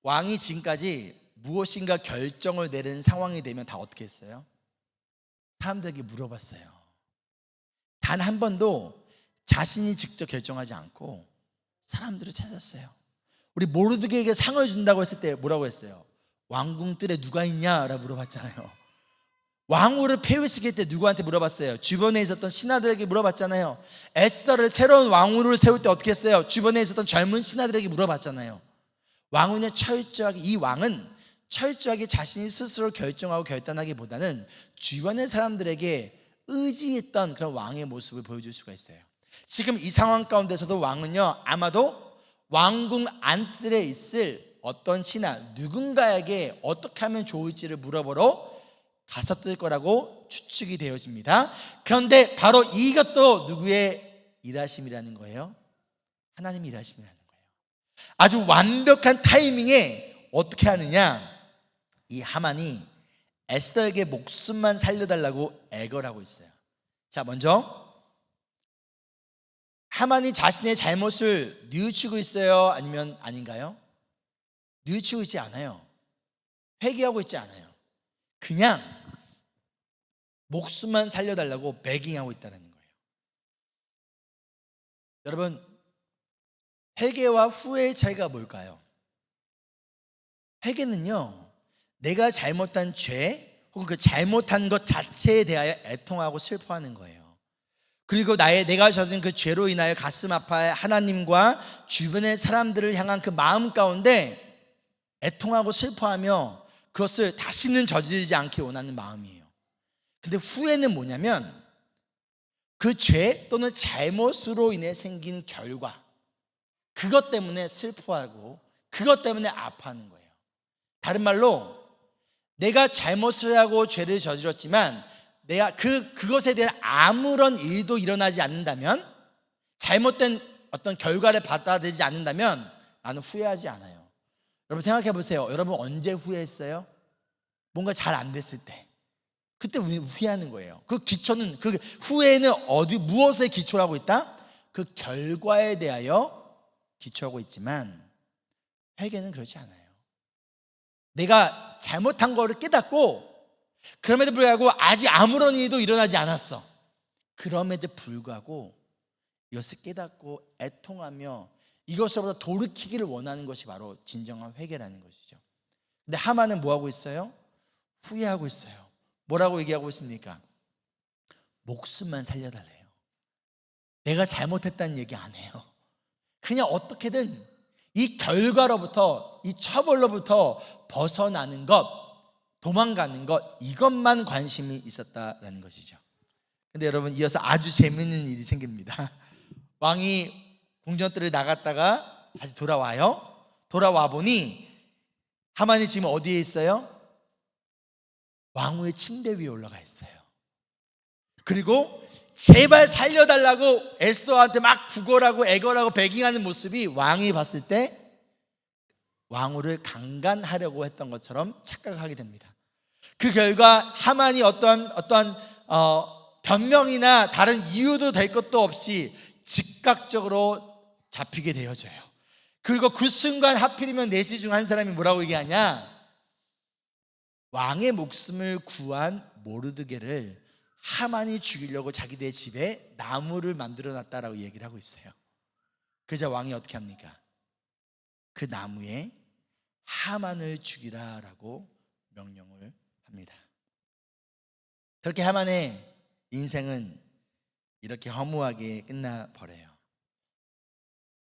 왕이 지금까지 무엇인가 결정을 내리는 상황이 되면 다 어떻게 했어요? 사람들에게 물어봤어요. 단 한 번도 자신이 직접 결정하지 않고 사람들을 찾았어요. 우리 모르드게에게 상을 준다고 했을 때 뭐라고 했어요? 왕궁 뜰에 누가 있냐라고 물어봤잖아요. 왕후를 폐위시킬 때 누구한테 물어봤어요? 주변에 있었던 신하들에게 물어봤잖아요. 에스더를 새로운 왕후를 세울 때 어떻게 했어요? 주변에 있었던 젊은 신하들에게 물어봤잖아요. 왕후는 철저하게, 이 왕은 철저하게 자신이 스스로 결정하고 결단하기보다는 주변의 사람들에게 의지했던 그런 왕의 모습을 보여줄 수가 있어요. 지금 이 상황 가운데서도 왕은요, 아마도 왕궁 안뜰에 있을 어떤 신하 누군가에게 어떻게 하면 좋을지를 물어보러 갔었을 거라고 추측이 되어집니다. 그런데 바로 이것도 누구의 일하심이라는 거예요? 하나님의 일하심이라는 거예요. 아주 완벽한 타이밍에 어떻게 하느냐, 이 하만이 에스더에게 목숨만 살려달라고 애걸 하고 있어요. 자, 먼저 하만이 자신의 잘못을 뉘우치고 있어요? 아니면 아닌가요? 뉘우치고 있지 않아요. 회개하고 있지 않아요. 그냥 목숨만 살려달라고 베깅하고 있다는 거예요. 여러분, 회개와 후회의 차이가 뭘까요? 회개는요, 내가 잘못한 죄 혹은 그 잘못한 것 자체에 대하여 애통하고 슬퍼하는 거예요. 그리고 내가 저진 그 죄로 인하여 가슴 아파해 하나님과 주변의 사람들을 향한 그 마음 가운데 애통하고 슬퍼하며 그것을 다시는 저지르지 않기 원하는 마음이에요. 근데 후회는 뭐냐면 그 죄 또는 잘못으로 인해 생긴 결과, 그것 때문에 슬퍼하고 그것 때문에 아파하는 거예요. 다른 말로 내가 잘못을 하고 죄를 저질렀지만 내가 그것에 대한 아무런 일도 일어나지 않는다면, 잘못된 어떤 결과를 받아들이지 않는다면 나는 후회하지 않아요. 여러분 생각해 보세요. 여러분 언제 후회했어요? 뭔가 잘 안 됐을 때, 그때 후회하는 거예요. 그 기초는, 그 후회는 무엇에 기초하고 있다? 그 결과에 대하여 기초하고 있지만 회개는 그렇지 않아요. 내가 잘못한 거를 깨닫고 그럼에도 불구하고 아직 아무런 일도 일어나지 않았어. 그럼에도 불구하고 이것을 깨닫고 애통하며 이것으로부터 돌이키기를 원하는 것이 바로 진정한 회개라는 것이죠. 근데 하만은 뭐하고 있어요? 후회하고 있어요. 뭐라고 얘기하고 있습니까? 목숨만 살려달래요. 내가 잘못했다는 얘기 안 해요. 그냥 어떻게든 이 결과로부터, 이 처벌로부터 벗어나는 것, 도망가는 것, 이것만 관심이 있었다라는 것이죠. 근데 여러분, 이어서 아주 재밌는 일이 생깁니다. 왕이 궁전뜰을 나갔다가 다시 돌아와요. 돌아와 보니 하만이 지금 어디에 있어요? 왕후의 침대 위에 올라가 있어요. 그리고 제발 살려달라고 에스더한테 막 구걸하고 애걸하고 베깅하는 모습이 왕이 봤을 때 왕후를 강간하려고 했던 것처럼 착각하게 됩니다. 그 결과 하만이 어떠한 변명이나 다른 이유도 될 것도 없이 즉각적으로 잡히게 되어져요. 그리고 그 순간 하필이면 내시 중 한 사람이 뭐라고 얘기하냐? 왕의 목숨을 구한 모르드게를 하만이 죽이려고 자기네 집에 나무를 만들어 놨다라고 얘기를 하고 있어요. 그러자 왕이 어떻게 합니까? 그 나무에 하만을 죽이라라고 명령을 합니다. 그렇게 하만의 인생은 이렇게 허무하게 끝나버려요.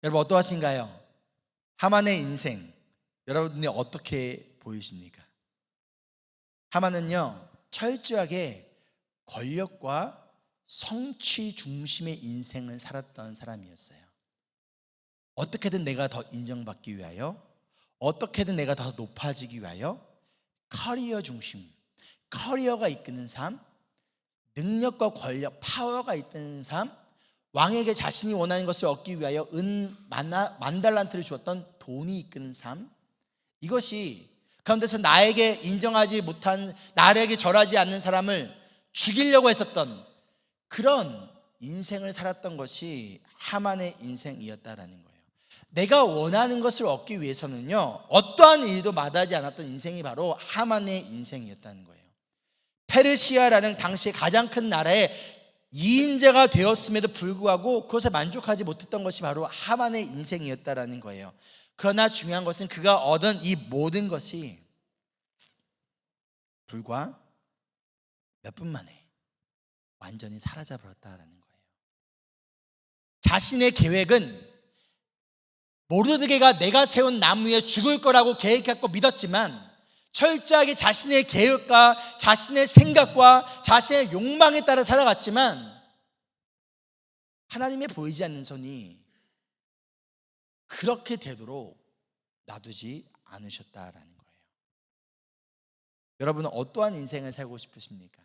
여러분, 어떠하신가요? 하만의 인생, 여러분이 어떻게 보이십니까? 하만은요, 철저하게 권력과 성취 중심의 인생을 살았던 사람이었어요. 어떻게든 내가 더 인정받기 위하여, 어떻게든 내가 더 높아지기 위하여 커리어 중심, 커리어가 이끄는 삶, 능력과 권력, 파워가 이끄는 삶, 왕에게 자신이 원하는 것을 얻기 위하여 만 달란트를 주었던 돈이 이끄는 삶, 이것이 가운데서 나에게 인정하지 못한, 나에게 절하지 않는 사람을 죽이려고 했었던 그런 인생을 살았던 것이 하만의 인생이었다라는 거예요. 내가 원하는 것을 얻기 위해서는요, 어떠한 일도 마다하지 않았던 인생이 바로 하만의 인생이었다는 거예요. 페르시아라는 당시에 가장 큰 나라의 2인자가 되었음에도 불구하고 그것에 만족하지 못했던 것이 바로 하만의 인생이었다라는 거예요. 그러나 중요한 것은 그가 얻은 이 모든 것이 불과 몇 분 만에 완전히 사라져 버렸다라는 거예요. 자신의 계획은 모르드게가 내가 세운 나무에 죽을 거라고 계획했고 믿었지만, 철저하게 자신의 계획과 자신의 생각과 자신의 욕망에 따라 살아갔지만 하나님의 보이지 않는 손이 그렇게 되도록 놔두지 않으셨다라는 거예요. 여러분은 어떠한 인생을 살고 싶으십니까?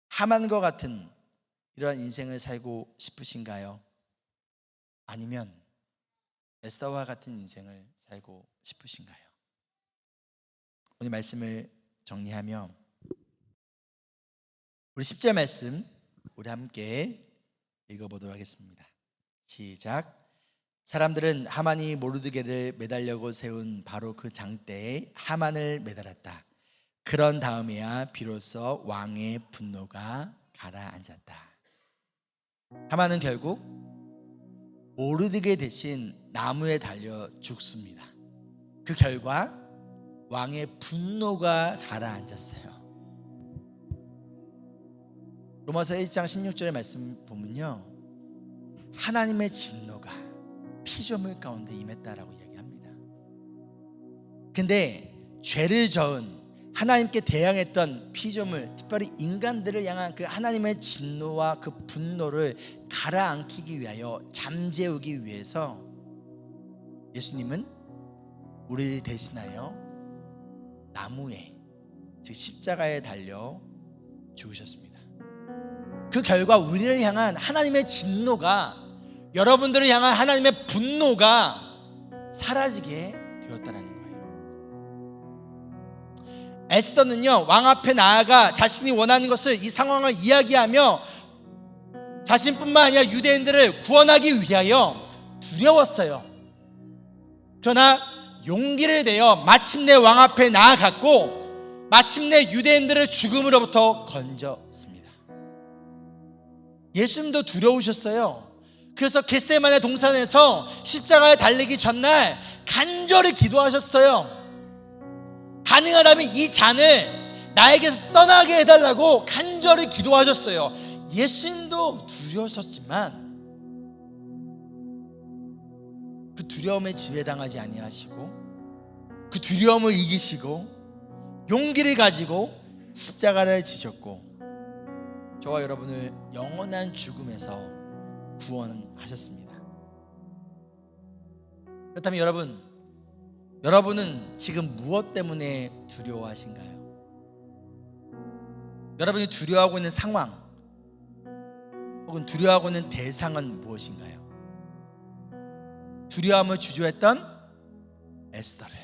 하만과 같은 이러한 인생을 살고 싶으신가요? 아니면 에스더와 같은 인생을 살고 싶으신가요? 오늘 말씀을 정리하며 우리 10절 말씀 우리 함께 읽어보도록 하겠습니다. 시작. 사람들은 하만이 모르드게를 매달려고 세운 바로 그 장대에 하만을 매달았다. 그런 다음에야 비로소 왕의 분노가 가라앉았다. 하만은 결국 모르드게 대신 나무에 달려 죽습니다. 그 결과 왕의 분노가 가라앉았어요. 로마서 1장 16절의 말씀 보면요, 하나님의 진노가 피조물 가운데 임했다라고 이야기합니다. 근데 죄를 저은 하나님께 대항했던 피조물, 특별히 인간들을 향한 그 하나님의 진노와 그 분노를 가라앉히기 위하여, 잠재우기 위해서 예수님은 우리를 대신하여 나무에, 즉 십자가에 달려 죽으셨습니다. 그 결과 우리를 향한 하나님의 진노가, 여러분들을 향한 하나님의 분노가 사라지게 되었다라는 거예요. 에스더는요, 왕 앞에 나아가 자신이 원하는 것을, 이 상황을 이야기하며 자신뿐만 아니라 유대인들을 구원하기 위하여 두려웠어요. 그러나 용기를 내어 마침내 왕 앞에 나아갔고 마침내 유대인들을 죽음으로부터 건졌습니다. 예수님도 두려우셨어요. 그래서 겟세마네 동산에서 십자가에 달리기 전날 간절히 기도하셨어요. 가능하다면 이 잔을 나에게서 떠나게 해달라고 간절히 기도하셨어요. 예수님도 두려우셨지만 그 두려움에 지배당하지 아니하시고 그 두려움을 이기시고 용기를 가지고 십자가를 지셨고 저와 여러분을 영원한 죽음에서 구원하셨습니다. 그렇다면 여러분은 지금 무엇 때문에 두려워하신가요? 여러분이 두려워하고 있는 상황 혹은 두려워하고 있는 대상은 무엇인가요? 두려워하며 주저했던 에스더를,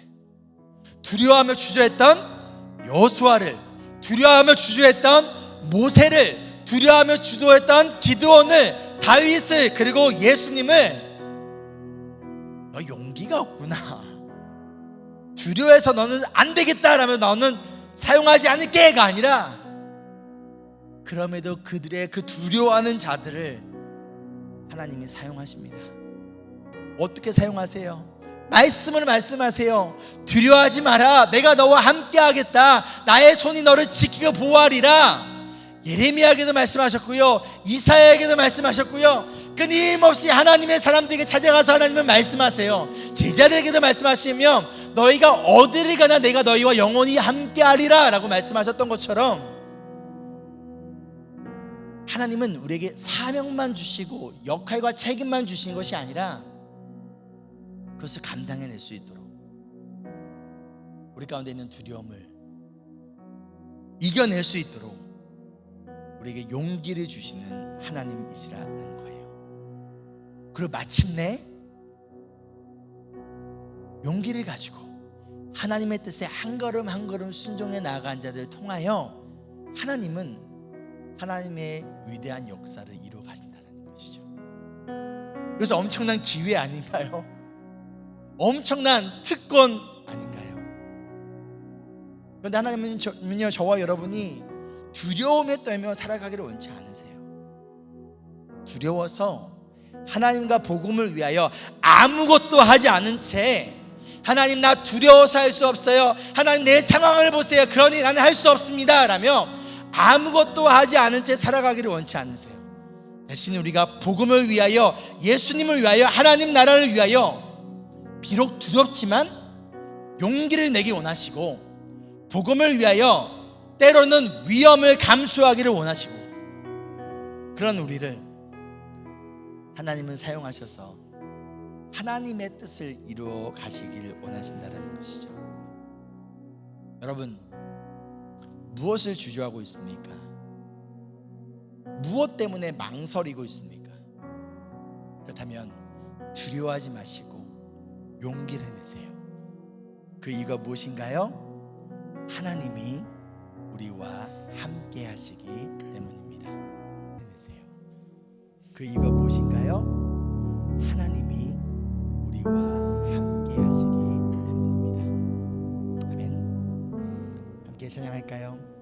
두려워하며 주저했던 여호수아를, 두려워하며 주저했던 모세를, 두려워하며 주저했던 기드온을, 다윗을, 그리고 예수님을 너 용기가 없구나, 두려워해서 너는 안 되겠다라면 너는 사용하지 않을게가 아니라 그럼에도 그들의 그 두려워하는 자들을 하나님이 사용하십니다. 어떻게 사용하세요? 말씀을 말씀하세요. 두려워하지 마라, 내가 너와 함께 하겠다, 나의 손이 너를 지키고 보호하리라. 예레미야에게도 말씀하셨고요, 이사야에게도 말씀하셨고요, 끊임없이 하나님의 사람들에게 찾아가서 하나님은 말씀하세요. 제자들에게도 말씀하시면 너희가 어디를 가나 내가 너희와 영원히 함께하리라 라고 말씀하셨던 것처럼 하나님은 우리에게 사명만 주시고 역할과 책임만 주신 것이 아니라 그것을 감당해낼 수 있도록 우리 가운데 있는 두려움을 이겨낼 수 있도록 우리에게 용기를 주시는 하나님이시라는 거예요. 그리고 마침내 용기를 가지고 하나님의 뜻에 한 걸음 한 걸음 순종해 나아간 자들을 통하여 하나님은 하나님의 위대한 역사를 이루어 가신다는 것이죠. 그래서 엄청난 기회 아닌가요? 엄청난 특권 아닌가요? 그런데 하나님은요, 저와 여러분이 두려움에 떨며 살아가기를 원치 않으세요. 두려워서 하나님과 복음을 위하여 아무것도 하지 않은 채 하나님 나 두려워서 할 수 없어요, 하나님 내 상황을 보세요, 그러니 나는 할 수 없습니다 라며 아무것도 하지 않은 채 살아가기를 원치 않으세요. 대신 우리가 복음을 위하여, 예수님을 위하여, 하나님 나라를 위하여 비록 두렵지만 용기를 내기 원하시고, 복음을 위하여 때로는 위험을 감수하기를 원하시고, 그런 우리를 하나님은 사용하셔서 하나님의 뜻을 이루어 가시기를 원하신다는 것이죠. 여러분, 무엇을 주저하고 있습니까? 무엇 때문에 망설이고 있습니까? 그렇다면 두려워하지 마시고 용기를 내세요. 그 이유가 무엇인가요? 하나님이 우리와 함께 하시기 때문입니다. 내세요. 그 이유가 무엇인가요? 하나님이 우리와 함께 하시기 때문입니다. 아멘. 함께 찬양할까요?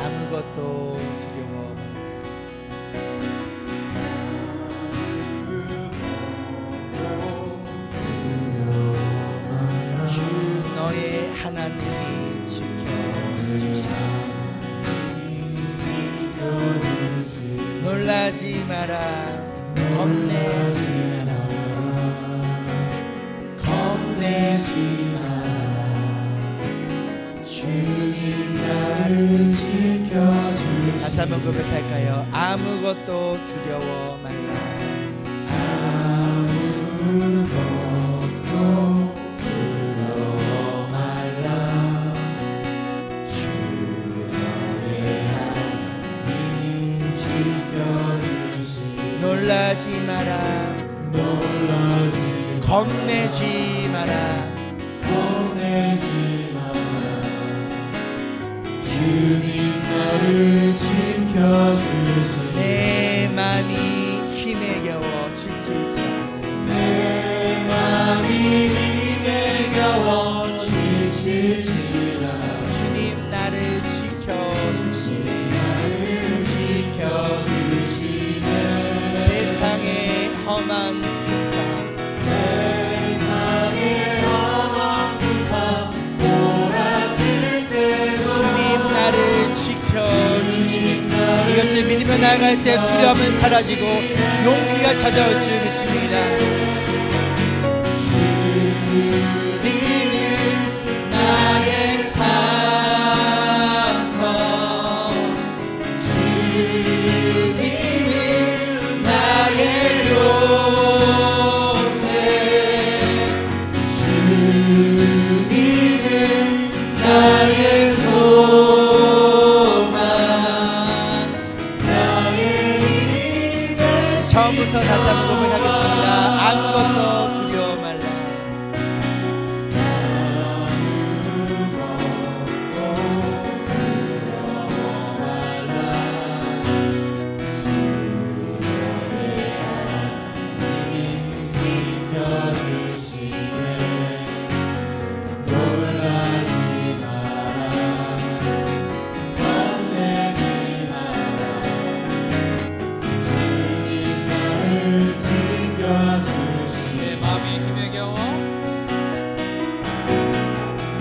아무것도 두려워 주 너의 하나님이 지켜주시니 놀라지 마라, 겁내지 마라, 겁내지 마라. 주님 나를 지켜주시니. 다시 한번 고백할까요? 아무것도 두려워 말라. 아무것도 두려워 말라. 주 너의 하나님이 지켜주시니. 놀라지 마라, 놀라지 겁내지 마라, 겁내지 마라. 주님 나를 지켜주시니. 내 맘이 힘에 겨워 지치지, 내 맘이 힘에 겨워 지치지라. 주님 나를 지켜주시네, 나를 지켜주시네. 세상의 험한 굴파, 세상의 험한 굴파 몰아칠 때도 주님 나를 지켜주시네. 이것을 이제 믿으며 나아갈 때 두려움은 사라지고 용기가 찾아올 줄 믿습니다. 주님은 나의 산성, 주님은 나의 요새, 주님은 나의 소망, 나의 힘이 되시니. 처음부터 다시 한번 고백하겠습니다. 아무것도 두려워 말라.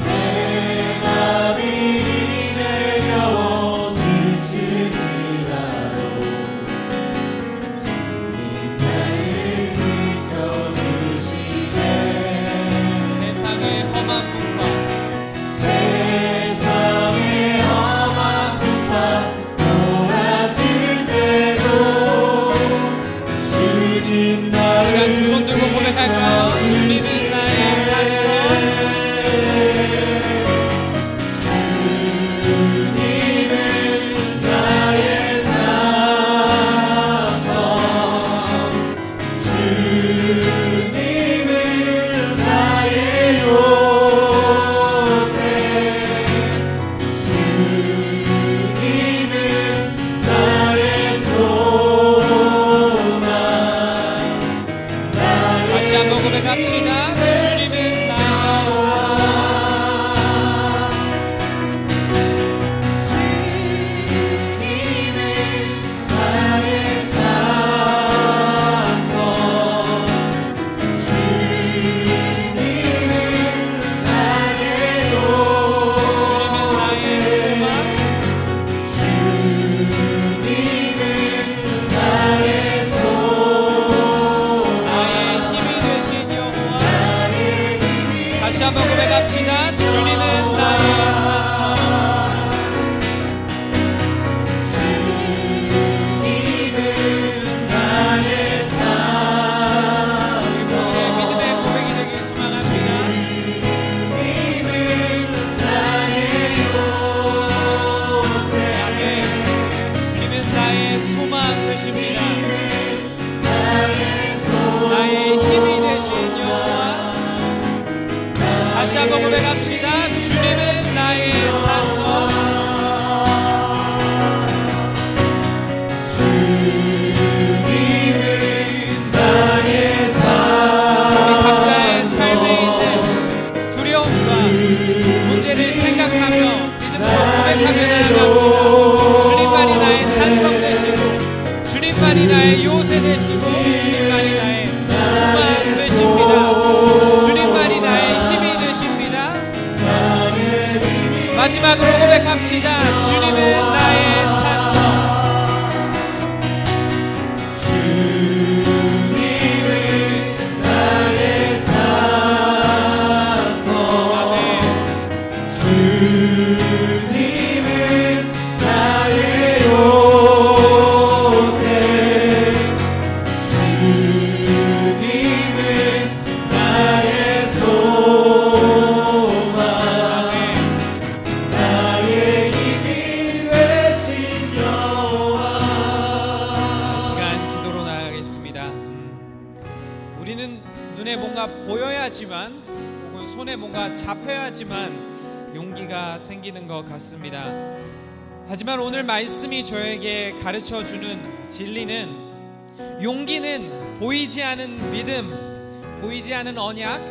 내 마음이 힘에 겨워 세상의 험한 풍파 시간 두 손 들고 고백할까요? 주님은 나의 산성, 다시 한번 고백합시다. 주님은 나의 주님은 나의 소망, 나의 힘이 되신 여호와. 다시 한번 고백합시다. 주님은 나의 산성, 우리의 믿음의 고백이 되길 소망합니다. 주님은 나의 소망 되십니다. 나의 힘이 되신 여호와. 다시 한번 고백합시다. 주님은 나의 산성, 우리 각자의 삶에 있는 두려움과 문제를 생각하며 믿음으로 고백하며 나아갑시다. 주님만이 나의 산성 되시고, 주님만이 나의 요새 되시고, 주님만이 나의 소망 되십니다. 주님만이 나의 힘이 되십니다. 마지막으로 고백합시다. 주님은 나의 산성, 아멘. 이 시간 기도로 나아가겠습니다. 우리는 눈에 뭔가 보여야지만 혹은 손에 뭔가 잡혀야지만 용기가 생기는 것 같습니다. 하지만 오늘 말씀이 저에게 가르쳐주는 진리는 용기는 보이지 않은 믿음, 보이지 않은 언약,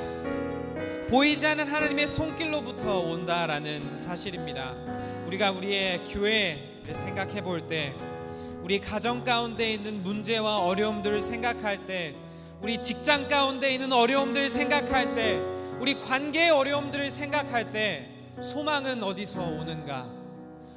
보이지 않은 하나님의 손길로부터 온다라는 사실입니다. 우리가 우리의 교회를 생각해 볼 때, 우리 가정 가운데 있는 문제와 어려움들을 생각할 때, 우리 직장 가운데 있는 어려움들을 생각할 때, 우리 관계의 어려움들을 생각할 때 소망은 어디서 오는가?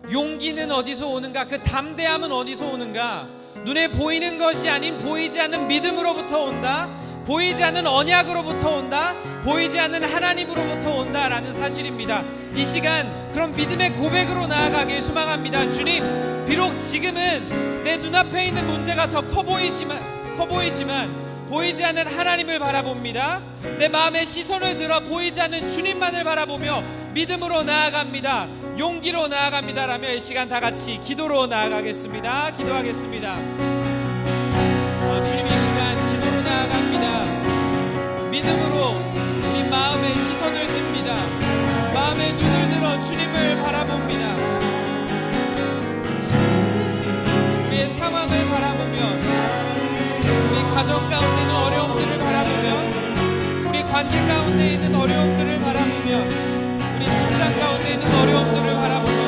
용기는 어디서 오는가? 그 담대함은 어디서 오는가? 눈에 보이는 것이 아닌 보이지 않는 믿음으로부터 온다. 보이지 않는 언약으로부터 온다. 보이지 않는 하나님으로부터 온다라는 사실입니다. 이 시간 그런 믿음의 고백으로 나아가길 소망합니다. 주님, 비록 지금은 내 눈앞에 있는 문제가 더 커 보이지만 보이지 않는 하나님을 바라봅니다. 내 마음의 시선을 들어 보이지 않는 주님만을 바라보며 믿음으로 나아갑니다. 용기로 나아갑니다라며 이 시간 다 같이 기도로 나아가겠습니다. 기도하겠습니다. 주님, 이 시간 기도로 나아갑니다. 믿음으로 우리 마음의 시선을 듭니다. 마음의 눈을 들어 주님을 바라봅니다. 우리의 상황을 바라보며 우리 가정 가운데 있는 어려움들을 바라보며 우리 관계 가운데 있는 어려움들을 바라보며 우리 직장 가운데 있는 어려움들을 바라보며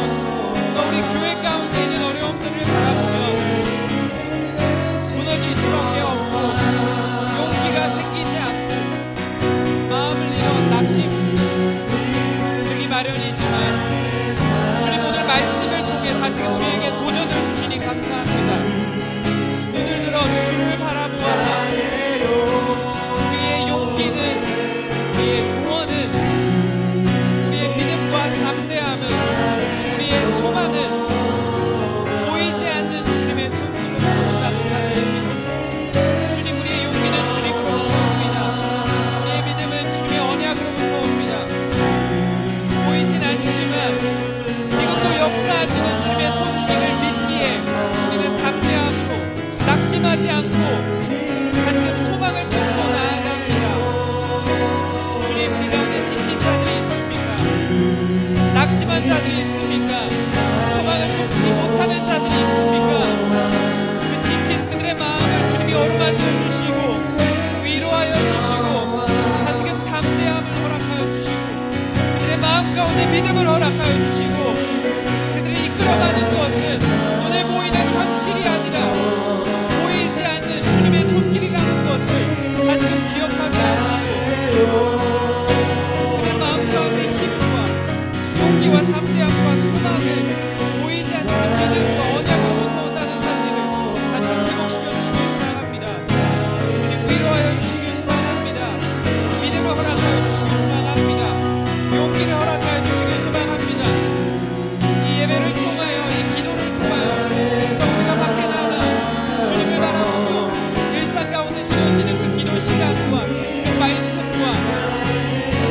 또 우리 교회 가운데 있는 어려움들을 바라보며 무너질 수밖에 없고 용기가 생기지 않고 마음을 잃어 낙심되기 마련이지만 주님, 오늘 말씀을 통해 다시금 우리에게 도전을 주시니 감사합니다. 눈을 들어 주를 바라보아라. 우리의 용기는, 우리의 구원은, 우리의 믿음과 담대함은, 우리의 소망은 보이지 않는 주님의 손길로부터 온다는 사실입니다. 주님, 우리의 용기는 주님으로부터 옵니다. 우리의 믿음은 주님의 언약으로부터 옵니다. 보이진 않지만 지금도 역사하시는 주님의 손길을 믿기에 우리는 담대함으로 낙심하지 않고 다시금 소망을 품고 나아갑니다. 주님, 우리 가운데 지친 자들이 있습니까? 낙심한 자들이 있습니까? 소망을 품지 못하는 자들이 있습니까? 그 지친 그들의 마음을 주님이 어루만져 주시고 위로하여 주시고 다시금 담대함을 허락하여 주시고 그들의 마음 가운데 믿음을 허락하여 주시고 그들이 이끌어가는 것은 눈에 보이는 현실이 아니라 보이지 않는 주님의 손길이라는 것을 다시금 기억하게 하시고 그들의 마음 가운데 힘과 용기와 담대함과 소망을 보이지 않는 믿음과 언약으로부터 온다는 사실을 다시금 기록시켜 주시길 소망합니다. 주님, 위로하여 주시길 소망합니다. 믿음을 허락하여 주시길 소망합니다. 용기를 허락하여 주시길 소망합니다. 이 예배를 통하여 이 기도를 통하여 성도가 밖에 나가 주님을 바라보며 일상 가운데 주어지는 그 기도 시간과 그 말씀과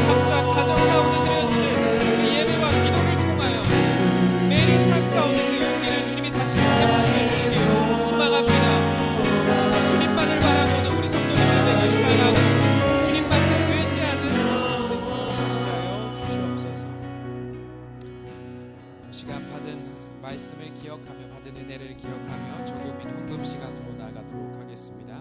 각자 가정 가운데 드려지는 그 예배와 기도를 통하여 매일 삶 가운데 그 용기를 주님이 다시 회복시켜 주시길 소망합니다. 주님만을 바라보는 우리 성도님들 되길 소망하고 주님만을 되지 않는 하여 주시옵소서. 시간 받은 말씀을 기억하며 받은 은혜를 기억하며 조금인 헌금 시간으로 나가도록 하겠습니다.